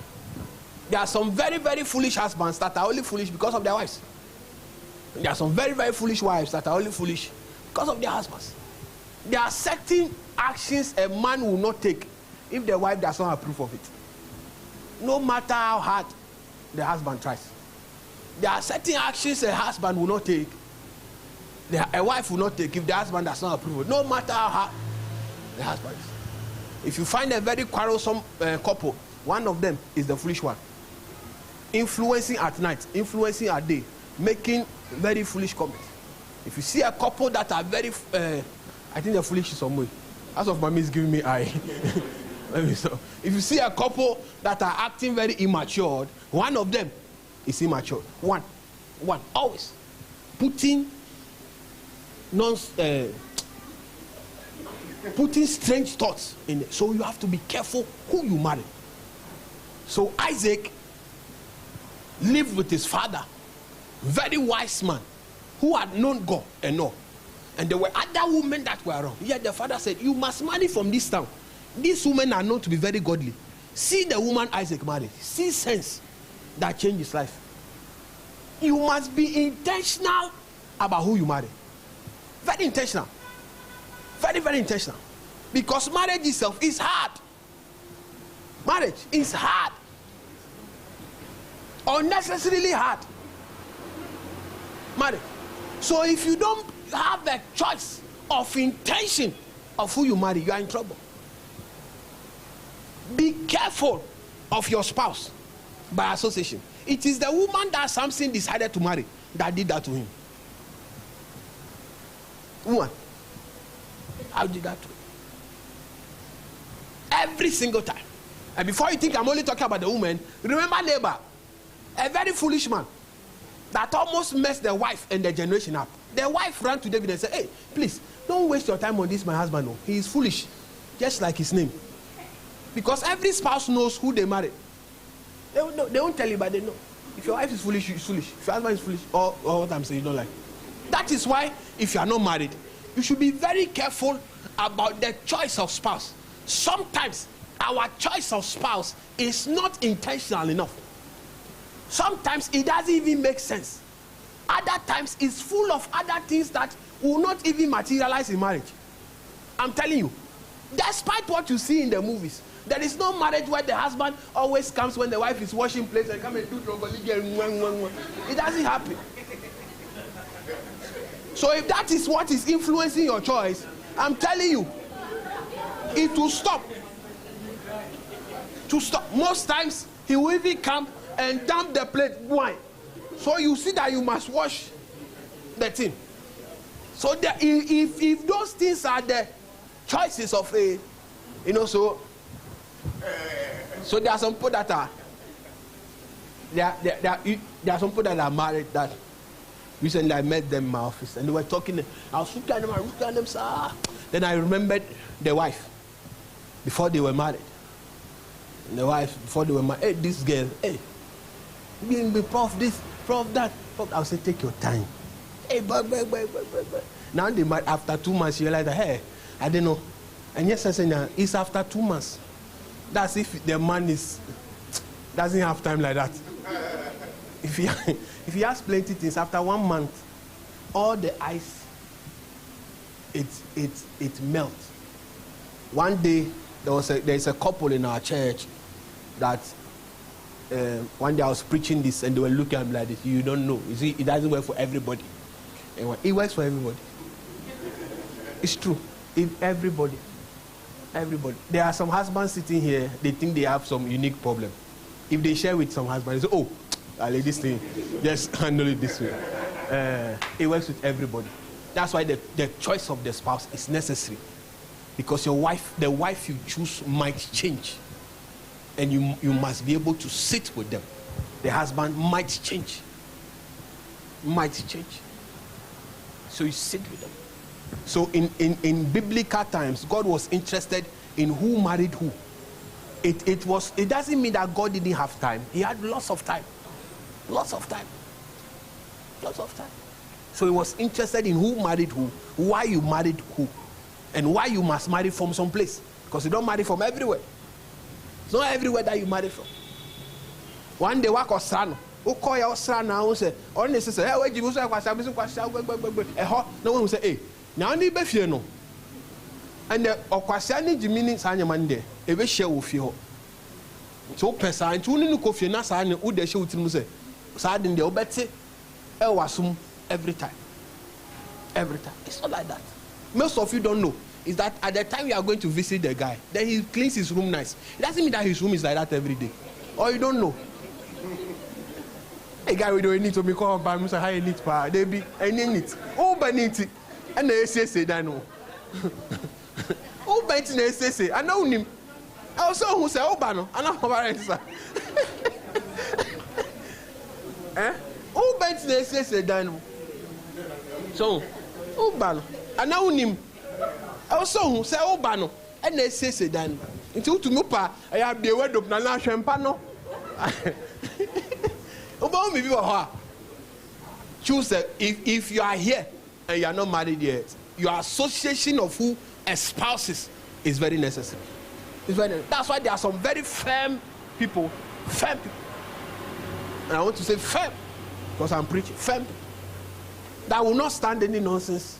There are some very, very foolish husbands that are only foolish because of their wives. There are some very, very foolish wives that are only foolish because of their husbands. There are certain actions a man will not take if the wife does not approve of it. No matter how hard the husband tries. There are certain actions a husband will not take, a wife will not take if the husband does not approve of it. No matter how hard the husband is. If you find a very quarrelsome couple, one of them is the foolish one. Influencing at night, influencing at day, making very foolish comments. If you see a couple that are very, I think they're foolish in some way. As of mommy is giving me eye. If you see a couple that are acting very immature, one of them is immature. One, always putting putting strange thoughts in it. So you have to be careful who you marry. So Isaac lived with his father, very wise man, who had known God and all. And there were other women that were around. Yet the father said, you must marry from this town. These women are known to be very godly. See the woman Isaac married. See sense that changed his life. You must be intentional about who you marry. Very intentional. Very, very intentional. Because marriage itself is hard. Marriage is hard. Unnecessarily hard. Marriage. So if you don't have the choice of intention of who you marry, you are in trouble. Be careful of your spouse by association. It is the woman that Samson decided to marry that did that to him. Woman. How did that to him? Every single time. And before you think I'm only talking about the woman, remember Neighbor, a very foolish man that almost messed the wife and the generation up. The wife ran to David and said, hey, please, don't waste your time on this, my husband. No, he is foolish, just like his name. Because every spouse knows who they marry. They won't tell you, but they know. If your wife is foolish, she's foolish. If your husband is foolish, or what I'm saying, you don't like. That is why, if you are not married, you should be very careful about the choice of spouse. Sometimes, our choice of spouse is not intentional enough. Sometimes, it doesn't even make sense. Other times, it's full of other things that will not even materialize in marriage. I'm telling you, despite what you see in the movies, there is no marriage where the husband always comes when the wife is washing plates and come and do tromboli. It doesn't happen. So if that is what is influencing your choice, I'm telling you, it will stop. To stop. Most times, he will even come and dump the plate wine. So you see that you must wash the thing. So that if those things are the choices of a, so there are some people that are there are some people that are married that recently I met them in my office and they were talking. I was looking at them, sir. Then I remembered the wife before they were married. And the wife before they were married. Hey, this girl, hey, be proud of this, proud of that. I'll say, take your time. Hey, but. Now they might, after 2 months, you realize that, hey, I don't know. And yes, I say now, it's after 2 months. That's if the man doesn't have time like that. If he has plenty things, after 1 month, all the ice, it melts. One day, there's a couple in our church that one day I was preaching this and they were looking at me like this. You don't know. You see, it doesn't work for everybody. It works for everybody. It's true. Everybody. There are some husbands sitting here, they think they have some unique problem. If they share with some husbands, they say, oh, this thing, just handle it this way. It works with everybody. That's why the choice of the spouse is necessary. Because the wife you choose might change. And you must be able to sit with them. The husband might change. So you sit with them. So in biblical times, God was interested in who married who. It doesn't mean that God didn't have time. He had lots of time. So he was interested in who married who, why you married who, and why you must marry from some place. Because you don't marry from everywhere. It's not everywhere that you marry from. One day, walk or son. Who call your son now? Say, only say, hey, wait, you say, no one will say, hey, now need be fear no. And the Okwasiani Jimini Sanya Mande, a very share of you. So, person, and 2 new coffee, Nasa, who they show to say, sad in the obeti, wasum every time. It's not like that. Most of you don't know. Is that at the time you are going to visit the guy, then he cleans his room nice. It doesn't mean that his room is like that every day. Or you don't know. A guy we don't need to be called by Mr. High Elite Power. They be any need. Oh, but need it. And they say, I know. Oh, but they say, I know him. I also who say, oh, Bano. I know about it, sir. Oh, but they say, I know. So, oh, Bano. I know him. I also who say, oh, Bano. And they say, Dan. Until to Mupa, I have the word of Nana Champano. About me, choose if you are here and you are not married yet, your association of who espouses is very necessary. That's why there are some very firm people. And I want to say firm because I'm preaching firm people that will not stand any nonsense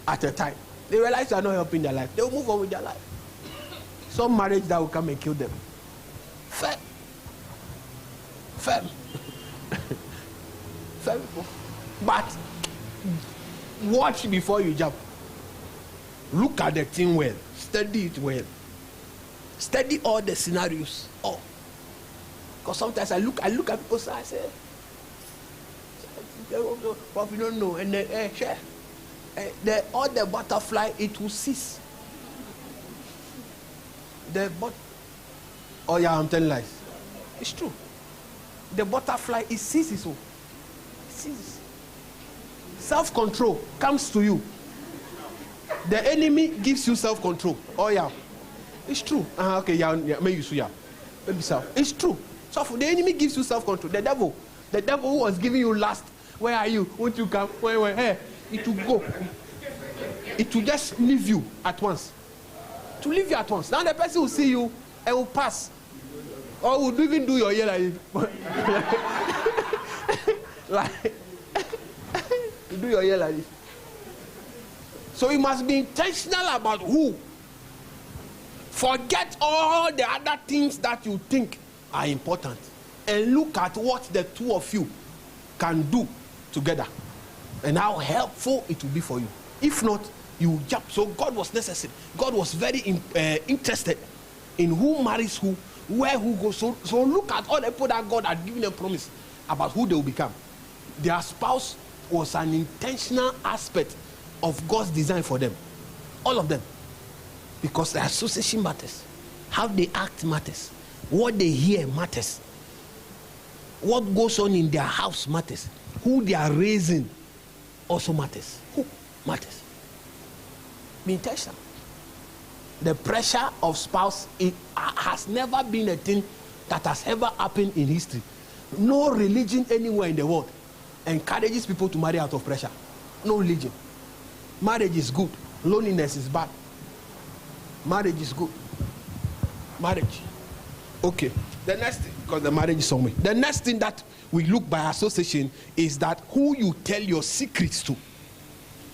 at a time. They realize they are not helping their life. They will move on with their life. Some marriage that will come and kill them. Firm. But watch before you jump. Look at the thing well. Study it well. Study all the scenarios. Oh, because sometimes I look at people and I say, but we don't know. And all the butterfly, it will cease. Oh yeah, I'm telling lies. It's true. The butterfly, it ceases. It ceases. Self-control comes to you. The enemy gives you self-control. Oh yeah, it's true. Okay, yeah, maybe so, yeah, maybe so. It's true. So the enemy gives you self-control. The devil who was giving you lust. Where are you? Won't you come? Where? Hey, it will go. It will just leave you at once. To leave you at once. Now the person will see you and will pass. Or would even do your ear like like you do your ear like this. So you must be intentional about who. Forget all the other things that you think are important and look at what the two of you can do together and how helpful it will be for you. If not, you will jump. So God was necessary. God was very interested in who marries who, where who goes. So look at all the people that God had given them promise about who they will become. Their spouse was an intentional aspect of God's design for them. All of them. Because the association matters. How they act matters. What they hear matters. What goes on in their house matters. Who they are raising also matters. Who matters? Be intentional. The pressure of spouse, it has never been a thing that has ever happened in history. No religion anywhere in the world encourages people to marry out of pressure. No religion. Marriage is good. Loneliness is bad. Marriage is good. Marriage. Okay. The next thing, because the marriage is somewhere. The next thing that we look by association is that who you tell your secrets to.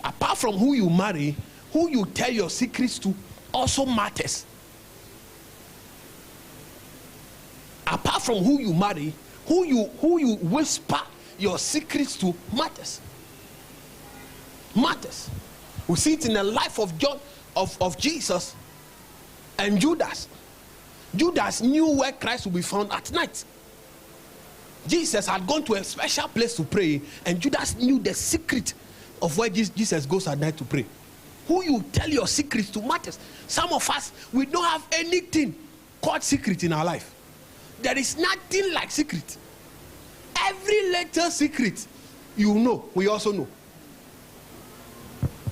Apart from who you marry, who you tell your secrets to also matters. Apart from who you marry, who you whisper your secrets to matters. Matters. We see it in the life of John, of Jesus and Judas. Judas knew where Christ would be found at night. Jesus had gone to a special place to pray, and Judas knew the secret of where Jesus goes at night to pray. Who you tell your secrets to matters. Some of us, we don't have anything called secret in our life. There is nothing like secret. Every little secret, you know, we also know.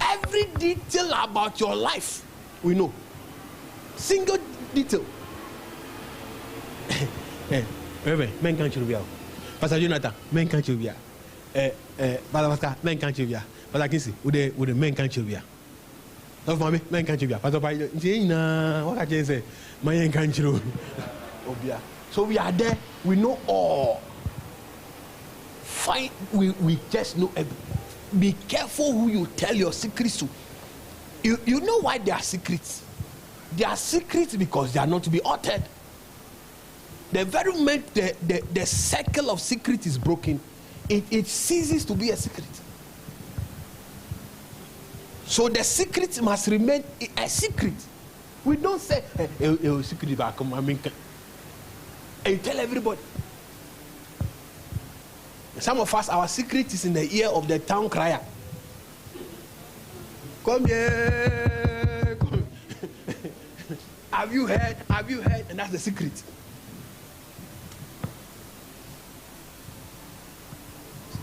Every detail about your life, we know. Single detail. Men can't you be out? Pastor Jonathan, men can't you be out? Pastor, men can't you be out? Pastor Kinsey, with the men can't you be out? Of mommy, men can't you be out? Pastor Pai, what I can say, my can't you? So we are there, we know all. Fine, we just know everything. Be careful who you tell your secrets to. You know why they are secrets? They are secrets because they are not to be uttered. The very moment the circle of secret is broken, it ceases to be a secret. So the secret must remain a secret. We don't say, hey, secret back, and you tell everybody. Some of us, our secret is in the ear of the town crier. Come here. Come. Have you heard? Have you heard? And that's the secret.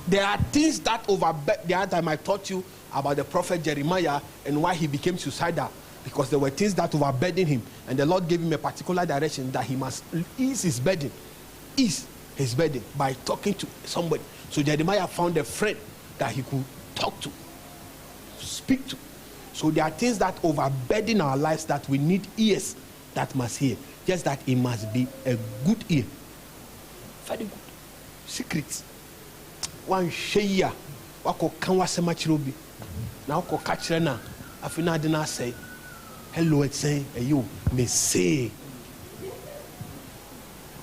There are things that the other time I taught you about the prophet Jeremiah and why he became suicidal, because there were things that overburdened him, and the Lord gave him a particular direction that he must ease his burden. Ease his burden by talking to somebody. So Jeremiah found a friend that he could talk to, speak to. So there are things that overburden our lives that we need ears that must hear. Just that it must be a good ear. Very good. Secrets. One share wako kanwa sema chirobi. Na wako kachire na afina de na say hello, it's saying you may say.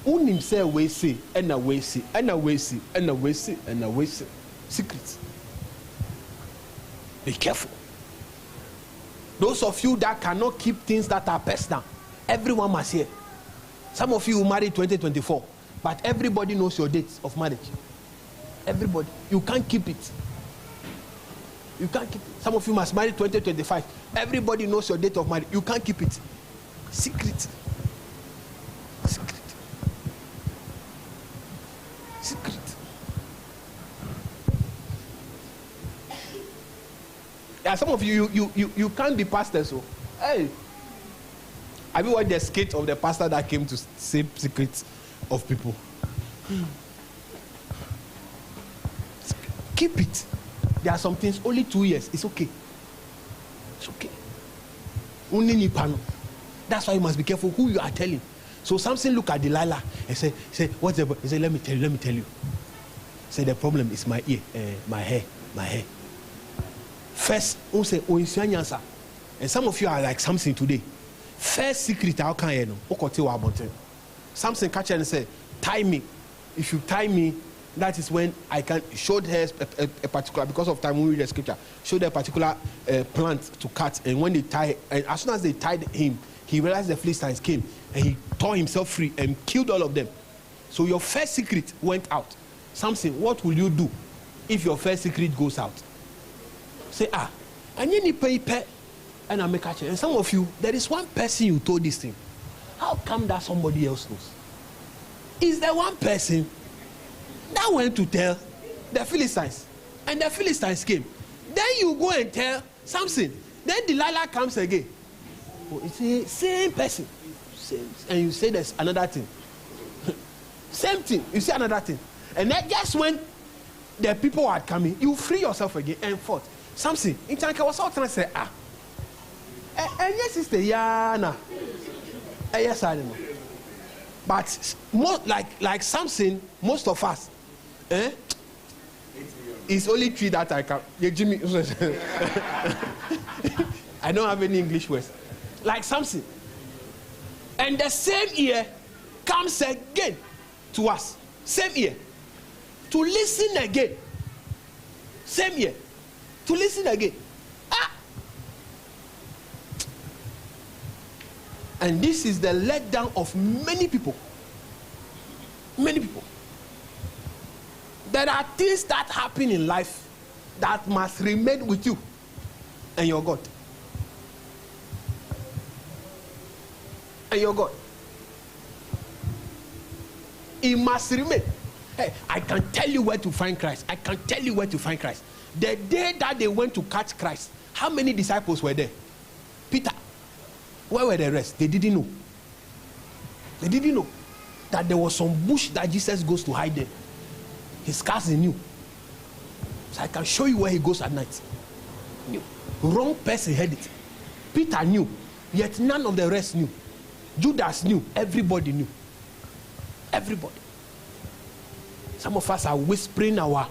Unim say we say and a way see and a way see and a way see and a way see. Secrets. Be careful. Those of you that cannot keep things that are personal, everyone must hear. Some of you married 2024, but everybody knows your dates of marriage. Everybody. You can't keep it. You can't keep it. Some of you must marry 2025. Everybody knows your date of marriage. You can't keep it. Secret. Secret. Secret. Yeah, some of you can't be pastors. So, hey, have you watched the skit of the pastor that came to save secrets of people? Keep it. There are some things, only 2 years. It's okay. It's okay. Only Nipano. That's why you must be careful who you are telling. So Samson looked at Delilah and say, what's the? He said, let me tell you. Say the problem is my ear, my hair. First, and some of you are like Samson today. First secret, how can you know? Samson catch her and say, tie me. If you tie me, That is when I can showed her a particular, because of time we read the scripture, showed her a particular plant to cut. And when they tie, and as soon as they tied him, he realized the Philistines came and he tore himself free and killed all of them. So your first secret went out. Samson, what will you do if your first secret goes out? Say, I need to pay and I make a change. And some of you, there is one person you told this thing. How come that somebody else knows? Is there one person that went to tell the Philistines, and the Philistines came? Then you go and tell Samson. Then Delilah comes again. Oh, it's the same person. Same, and you say there's another thing. Same thing. You say another thing. And then just when the people are coming, you free yourself again and fought. Samson, in Tanka was all trying to say, and yes, sister, Yana. Yes, I don't know. But more like Samson, most of us, it's only 3 that I can. Jimmy, I don't have any English words. Like Samson. And the same year comes again to us. Same year. To listen again. Same year. To listen again. And this is the letdown of many people. Many people. There are things that happen in life that must remain with you and your God. And your God. It must remain. Hey, I can tell you where to find Christ. I can tell you where to find Christ. The day that they went to catch Christ, how many disciples were there? Peter. Where were the rest? They didn't know. They didn't know that there was some bush that Jesus goes to hide there. His cousin knew. So I can show you where he goes at night. Knew. Wrong person heard it. Peter knew, yet none of the rest knew. Judas knew. Everybody knew. Everybody. Some of us are whispering our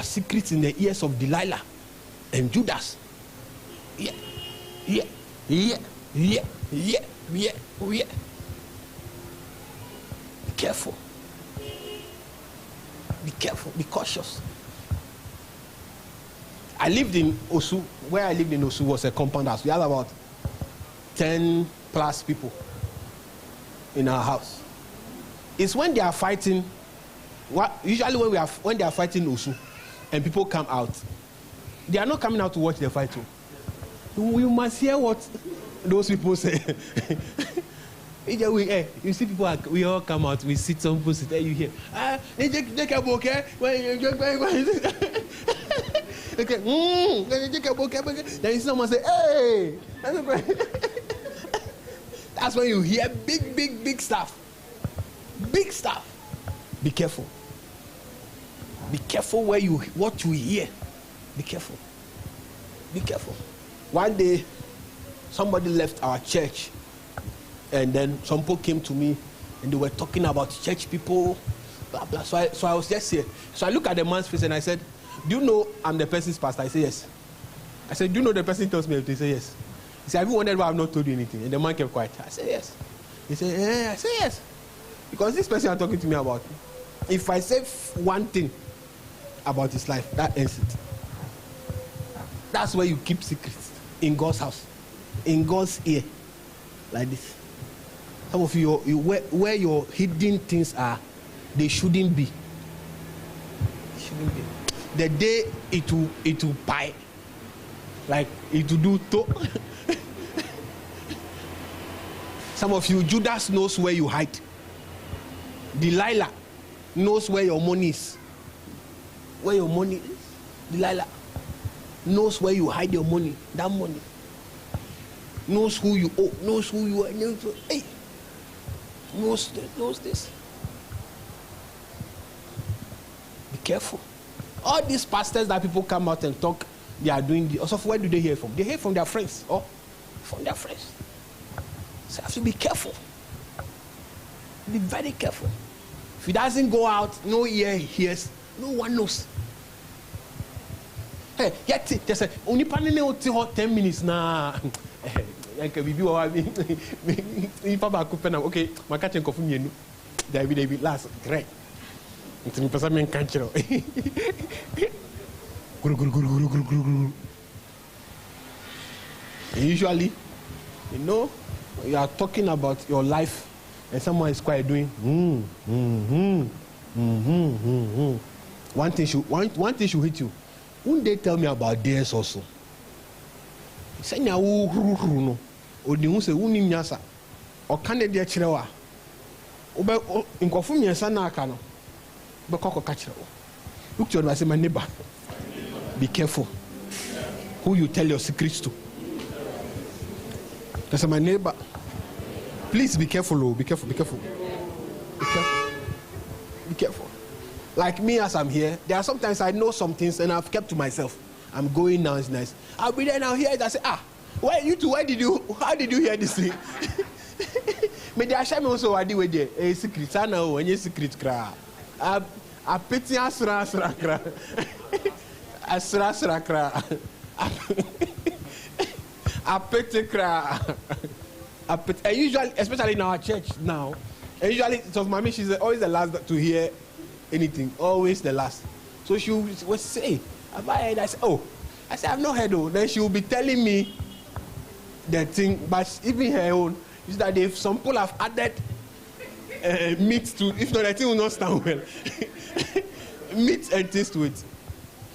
secrets in the ears of Delilah and Judas. Yeah. Be careful. Be careful. Be cautious. I lived in Osu. Where I lived in Osu was a compound house. We had about 10 plus people in our house. It's when they are fighting. Usually when they are fighting Osu and people come out, they are not coming out to watch the fight. You must hear what those people say. You see people, we all come out, we sit, some people sit there, you hear, then someone say, hey. That's when you hear big stuff. Big stuff. Be careful. Be careful what you hear. Be careful. Be careful. One day, somebody left our church, and then some people came to me, and they were talking about church people, blah blah. So I was just here. So I looked at the man's face and I said, "Do you know I'm the person's pastor?" I said, "Yes." I said, "Do you know the person tells me everything?" He said, "Yes." He said, "Have you wondered why I've not told you anything?" And the man kept quiet. I said, "Yes." He said, "Yeah." I said, "Yes." Because this person you're talking to me about, if I say one thing about his life, that ends it. That's where you keep secrets. In God's house. In God's ear. Like this. Some of you, where your hidden things are, they shouldn't be. They shouldn't be. The day it will buy. Like it will do to. Some of you, Judas knows where you hide. Delilah knows where your money is. Where your money is. Delilah knows where you hide your money. That money. Knows who you owe. Knows who you are. Hey. Knows this. Be careful. All these pastors that people come out and talk, they are doing the. Also, where do they hear from? They hear from their friends. Or from their friends. So you have to be careful. Be very careful. If it doesn't go out, no ear hears, no one knows. Hey, yet just say, only 10 minutes now. Okay, my catching coffee, David, last great. Ntini pesa men kanchiro. Usually, you know, you are talking about your life and someone is quite doing One thing should hit you. Wouldn't they tell me about theirs also? Say na no. Odi hu se wuni nyasa. O kan de kirewa. Obe nkofo miensa na aka no. Be kokko ka kirewa. Look to your say my neighbor. Be careful who you tell your secrets to. That's my neighbor. Please be careful, oh, be careful. Be careful. Be careful. Like me as I'm here, there are sometimes I know some things and I've kept to myself. I'm going now, it's nice. I'll be there and I'll hear it. I say, where you two, how did you hear this thing? Me they share me also what do with there. A secret, I know when you secret cry. A pity asra cry. Asra cry. A pity cry. Usually, especially in our church now, usually it was mommy, she's always the last to hear anything, always the last. So she would say, have I heard? I say, I've not heard. Then she will be telling me the thing, but even her own is that if some people have added meat to, if not, the thing will not stand well. Meat and things to it.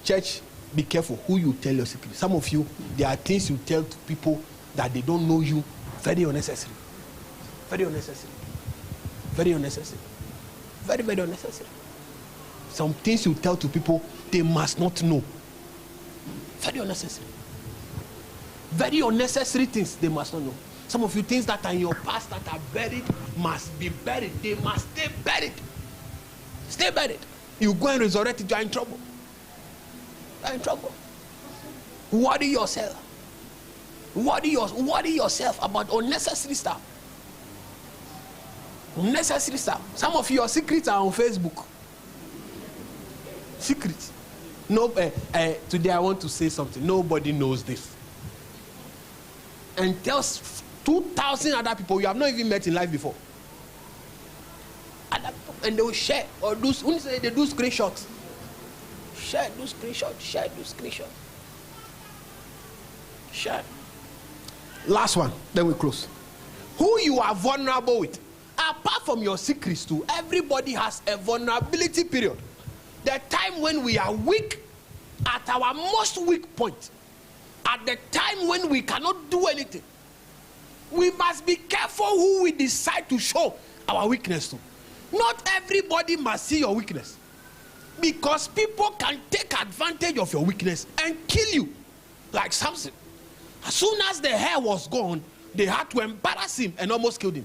Church, be careful who you tell your secret. Some of you, there are things you tell to people that they don't know you. Very unnecessary. Very unnecessary. Very unnecessary. Very, very unnecessary. Some things you tell to people, they must not know. Very unnecessary. Very unnecessary things they must not know. Some of you things that are in your past that are buried must be buried. They must stay buried. Stay buried. You go and resurrect it, you are in trouble. You are in trouble. Worry yourself. Worry yourself about unnecessary stuff. Unnecessary stuff. Some of your secrets are on Facebook. Secrets. No, today I want to say something. Nobody knows this. And tells 2,000 other people you have not even met in life before. And they will share or do. When you say they do screenshots, share, do screenshot, share, do screenshot, share. Last one, then we close. Who you are vulnerable with. Apart from your secrets too, everybody has a vulnerability period. The time when we are weak, at our most weak point, at the time when we cannot do anything. We must be careful who we decide to show our weakness to. Not everybody must see your weakness, because people can take advantage of your weakness and kill you, like Samson. As soon as the hair was gone, they had to embarrass him and almost killed him.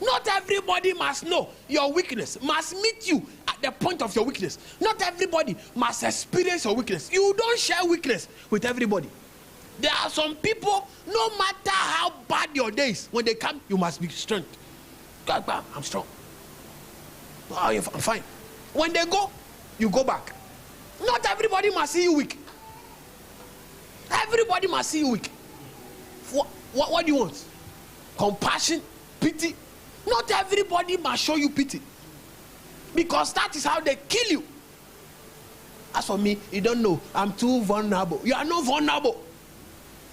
Not everybody must know your weakness, must meet you at the point of your weakness. Not everybody must experience your weakness. You don't share weakness with everybody. There are some people, no matter how bad your days, when they come, you must be strong. I'm strong. Oh, I'm fine. When they go, you go back. Not everybody must see you weak. Everybody must see you weak. What do you want? Compassion? Pity? Not everybody must show you pity, because that is how they kill you. As for me, you don't know. I'm too vulnerable. You are not vulnerable.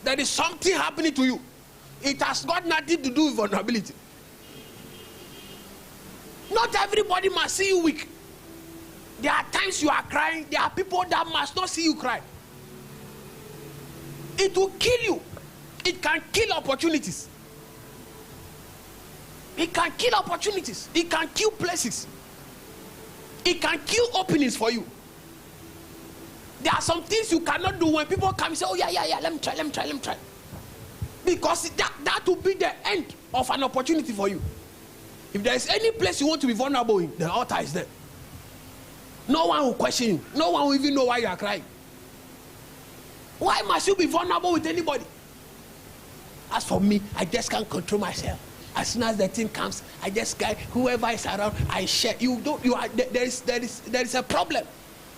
There is something happening to you. It has got nothing to do with vulnerability. Not everybody must see you weak. There are times you are crying. There are people that must not see you cry. It will kill you. It can kill opportunities. It can kill opportunities. It can kill places. It can kill openings for you. There are some things you cannot do when people come and say, oh yeah, let me try. Because that will be the end of an opportunity for you. If there is any place you want to be vulnerable in, the altar is there. No one will question you. No one will even know why you are crying. Why must you be vulnerable with anybody? As for me, I just can't control myself. As soon as the thing comes, I just get whoever is around, I share. There is a problem.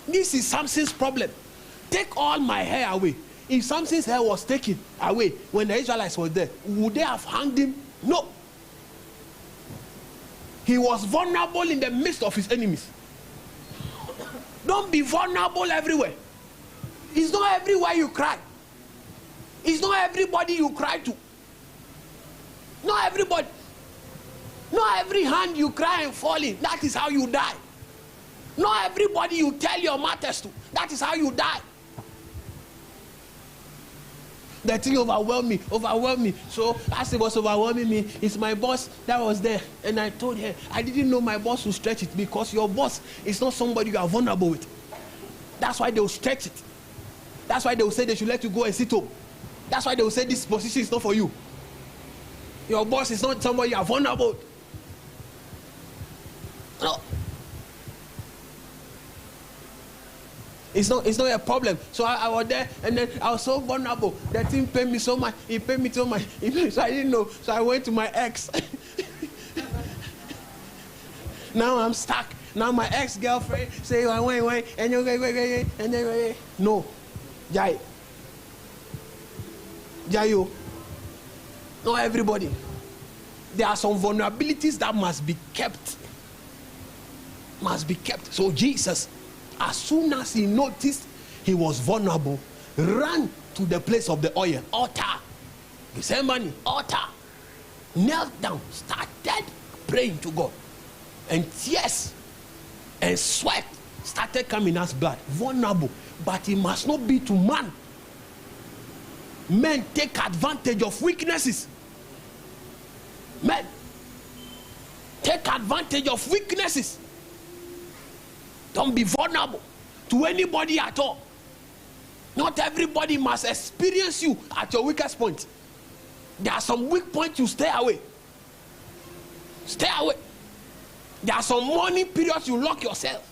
This is Samson's problem. Take all my hair away. If Samson's hair was taken away when the Israelites were there, would they have hanged him? No. He was vulnerable in the midst of his enemies. Don't be vulnerable everywhere. It's not everywhere you cry. It's not everybody you cry to. Not everybody. Not every hand you cry and fall in. That is how you die. Not everybody you tell your matters to. That is how you die. The thing overwhelmed me. So as it was overwhelming me, it's my boss that was there. And I told her, I didn't know my boss would stretch it, because your boss is not somebody you are vulnerable with. That's why they will stretch it. That's why they will say they should let you go and sit home. That's why they will say this position is not for you. Your boss is not somebody you are vulnerable with. No. It's not a problem. So I was there, and then I was so vulnerable. That thing paid me so much. He paid me so much. So I didn't know. So I went to my ex. Now I'm stuck. Now my ex-girlfriend say, wait, and you wait, and then no. Jayo. Not everybody. There are some vulnerabilities that must be kept. So Jesus, as soon as he noticed he was vulnerable, ran to the place of the oil, altar, Gethsemane, altar, knelt down, started praying to God, and tears and sweat started coming as blood. Vulnerable, but it must not be to man. Men take advantage of weaknesses. Men take advantage of weaknesses. Don't be vulnerable to anybody at all. Not everybody must experience you at your weakest point. There are some weak points you stay away. Stay away. There are some mourning periods you lock yourself.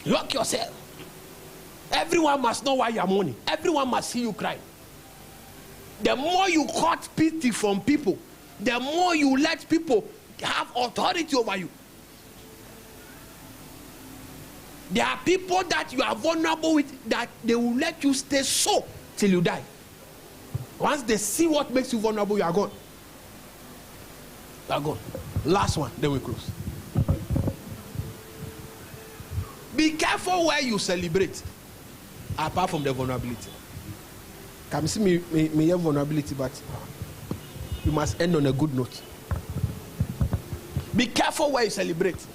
Lock yourself. Everyone must know why you are mourning. Everyone must see you crying. The more you cut pity from people, the more you let people have authority over you. There are people that you are vulnerable with, that they will let you stay so till you die. Once they see what makes you vulnerable, you are gone. You are gone. Last one, then we close. Be careful where you celebrate, apart from the vulnerability. Can you see me have vulnerability, but you must end on a good note. Be careful where you celebrate.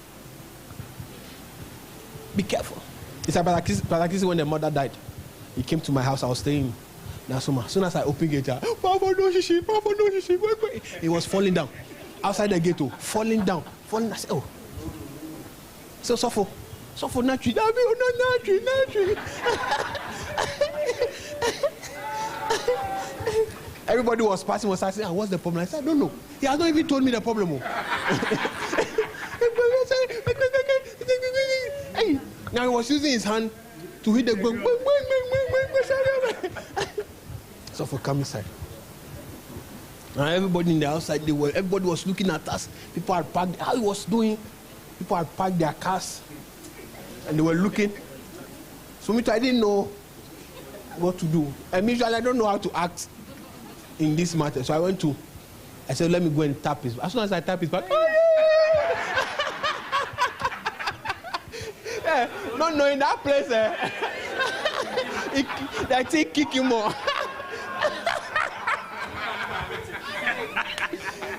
Be careful. It's about like when the mother died. He came to my house. I was staying in Ankumah. As soon as I opened the gate, Papa no shishi. He was falling down outside the gate. Falling down. I said, oh. So suffer naturally. Everybody was passing, was asking, what's the problem? I said, I don't know. He has not even told me the problem. Now he was using his hand to hit the gong. So for come inside. Now everybody in the outside, everybody was looking at us. People had parked, how he was doing. People had parked their cars and they were looking. So me too, I didn't know what to do. And usually I don't know how to act in this matter. So I said, let me go and tap his back. As soon as I tap his back, not knowing that place, that thing kick you more.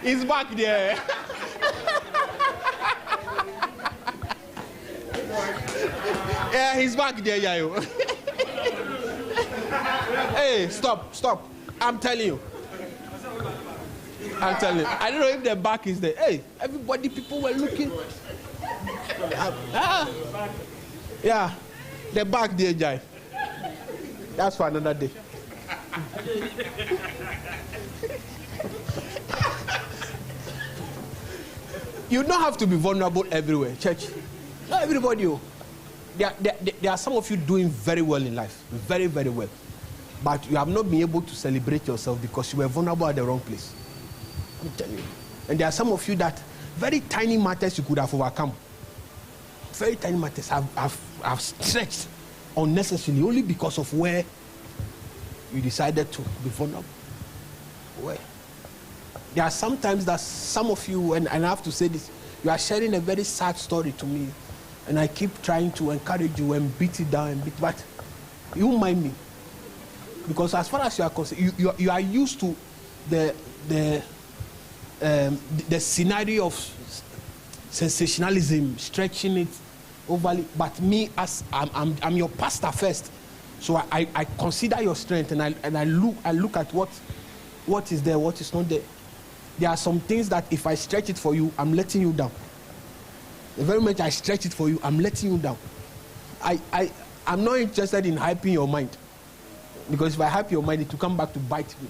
He's back there. Yeah, he's back there, Yayo. Hey, stop. I'm telling you. I don't know if the back is there. Hey, people were looking. Yeah, the back there, Jai. That's for another day. You don't have to be vulnerable everywhere, church. Not everybody. There are some of you doing very well in life, very, very well. But you have not been able to celebrate yourself because you were vulnerable at the wrong place. I'm telling you. And there are some of you that very tiny matters you could have overcome. Very tiny matters have stretched unnecessarily only because of where you decided to be vulnerable. Where? There are sometimes that some of you, and I have to say this, you are sharing a very sad story to me. and I keep trying to encourage you and beat it down and beat, but you won't mind me. Because as far as you are concerned, you are used to the scenario of sensationalism, stretching it overly. But me, as I'm your pastor first, so I consider your strength, and I look at what is there, what is not there. There are some things that if I stretch it for you, I'm letting you down. The very moment I stretch it for you, I'm letting you down. I'm not interested in hyping your mind, because if I hype your mind, it will come back to bite me.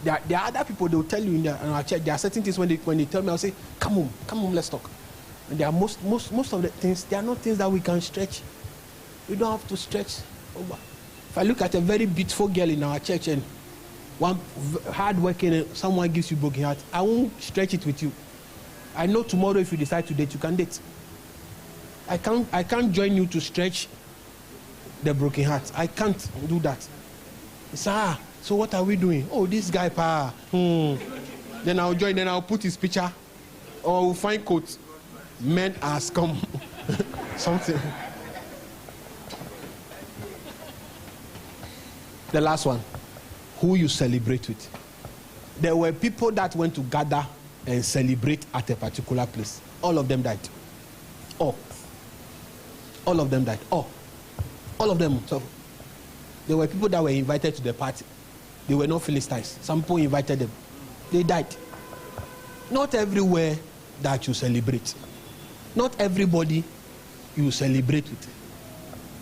There are other people, they will tell you in our church, there are certain things when they tell me, I'll say, come home, let's talk. And there are most of the things, they are not things that we can stretch. We don't have to stretch over. If I look at a very beautiful girl in our church and one hard working, someone gives you broken heart, I won't stretch it with you. I know tomorrow if you decide to date, you can date. I can't join you to stretch the broken heart. I can't do that. It's so what are we doing? Oh, this guy, Then I'll join, then I'll put his picture, or I'll find quotes. Men has come. Something. The last one. Who you celebrate with. There were people that went to gather and celebrate at a particular place. All of them died. All of them died. All of them. So there were people that were invited to the party. They were not Philistines. Some people invited them. They died. Not everywhere that you celebrate. Not everybody you celebrate with.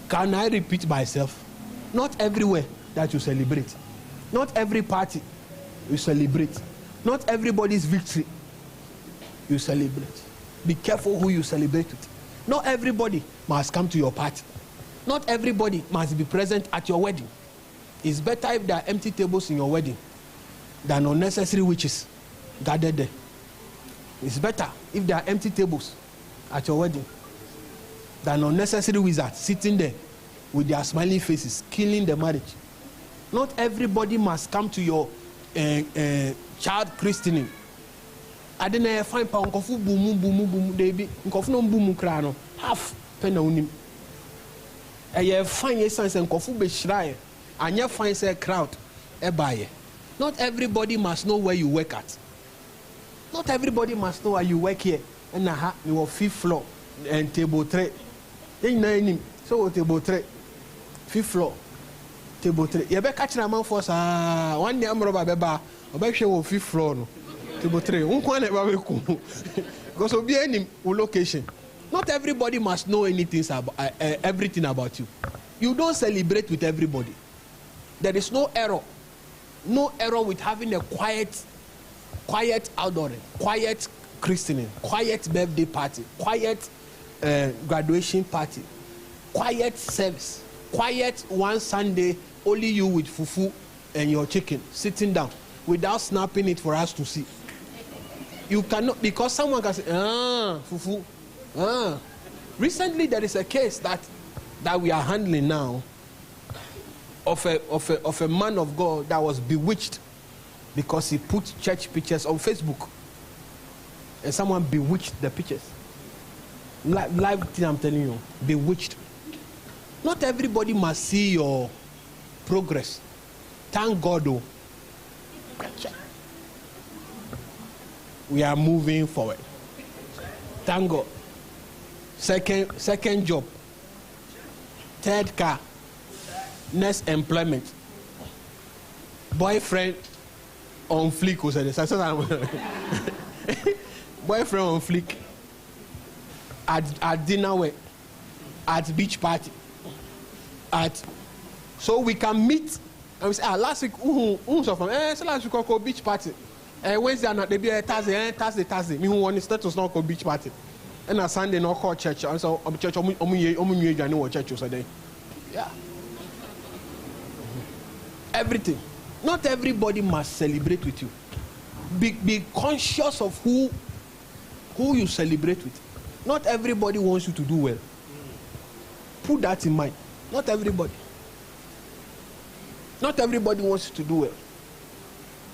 Can I repeat myself? Not everywhere that you celebrate. Not every party you celebrate. Not everybody's victory you celebrate. Be careful who you celebrate with. Not everybody must come to your party. Not everybody must be present at your wedding. It's better if there are empty tables in your wedding than unnecessary witches gathered there. It's better if there are empty tables at your wedding than unnecessary wizards sitting there with their smiling faces, killing the marriage. Not everybody must come to your child christening. I didn't find Pankofu boom, baby. Nkofu no boom crano. Half penaunim. I find a sense and Kofu be shrine. And you find a crowd. Not everybody must know where you work at. Not everybody must know where you work here. And you are 5th floor and table 3. So table 3. 5th floor. Table 3. You better catch a man for one day. I'm about to 5th floor. No. Table 3. Because of any location. Not everybody must know anything about everything about you. You don't celebrate with everybody. There is no error. No error with having a quiet outdooring, quiet christening, quiet birthday party, quiet graduation party, quiet service, quiet one Sunday, only you with fufu and your chicken sitting down without snapping it for us to see. You cannot, because someone can say, fufu. Recently there is a case that we are handling now of a man of God that was bewitched because he put church pictures on Facebook, and someone bewitched the pictures. Live thing, I'm telling you, bewitched. Not everybody must see your progress. Thank God, though. We are moving forward. Thank God. Second job. Third car. Next employment. Boyfriend on fleek. Boyfriend on fleek. At dinner wear. At beach party. So we can meet and we say, last week, so last week we go beach party. Wednesday and they be Thursday. Me who want to start to not go beach party. And a Sunday no call church. And so church church so then. Yeah. Everything. Not everybody must celebrate with you. Be conscious of who you celebrate with. Not everybody wants you to do well. Put that in mind. Not everybody. Not everybody wants you to do well.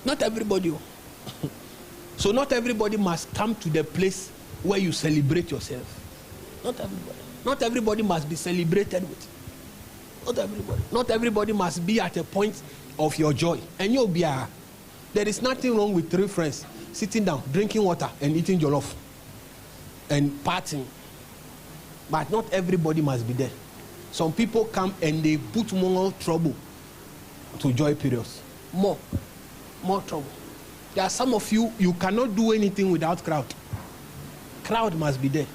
Not everybody. So not everybody must come to the place where you celebrate yourself. Not everybody. Not everybody must be celebrated with. Not everybody. Not everybody must be at a point of your joy. And you'll be there is nothing wrong with 3 friends sitting down, drinking water and eating jollof and partying. But not everybody must be there. Some people come and they put more trouble to joy periods. More trouble. There are some of you cannot do anything without crowd. Crowd must be there.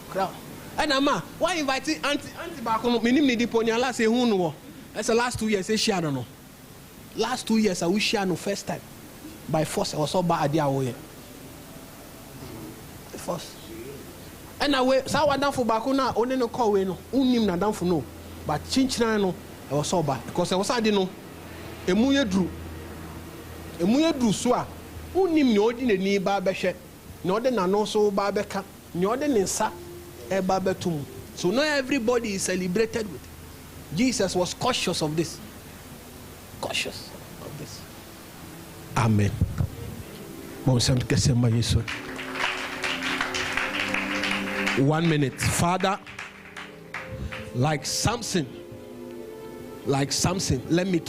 Crowd. And Ama, why inviting Auntie Bakono? Minim ni diponya last say who no. That's the last 2 years. Say share no. Last 2 years I wish share no first time. By force I was so bad idea way. By force. And away, so I down for Bakuna, only no call we no. Unim na down for no. But chinchina no, I was so bad because I was I didn't know. Emuye drew so. Unim no di ni ba behwe. No de na no so ba beka. No de ne nsa e ba betum. So not everybody is celebrated with. Jesus was cautious of this. Cautious of this. Amen. 1 minute. Father, like Samson, let me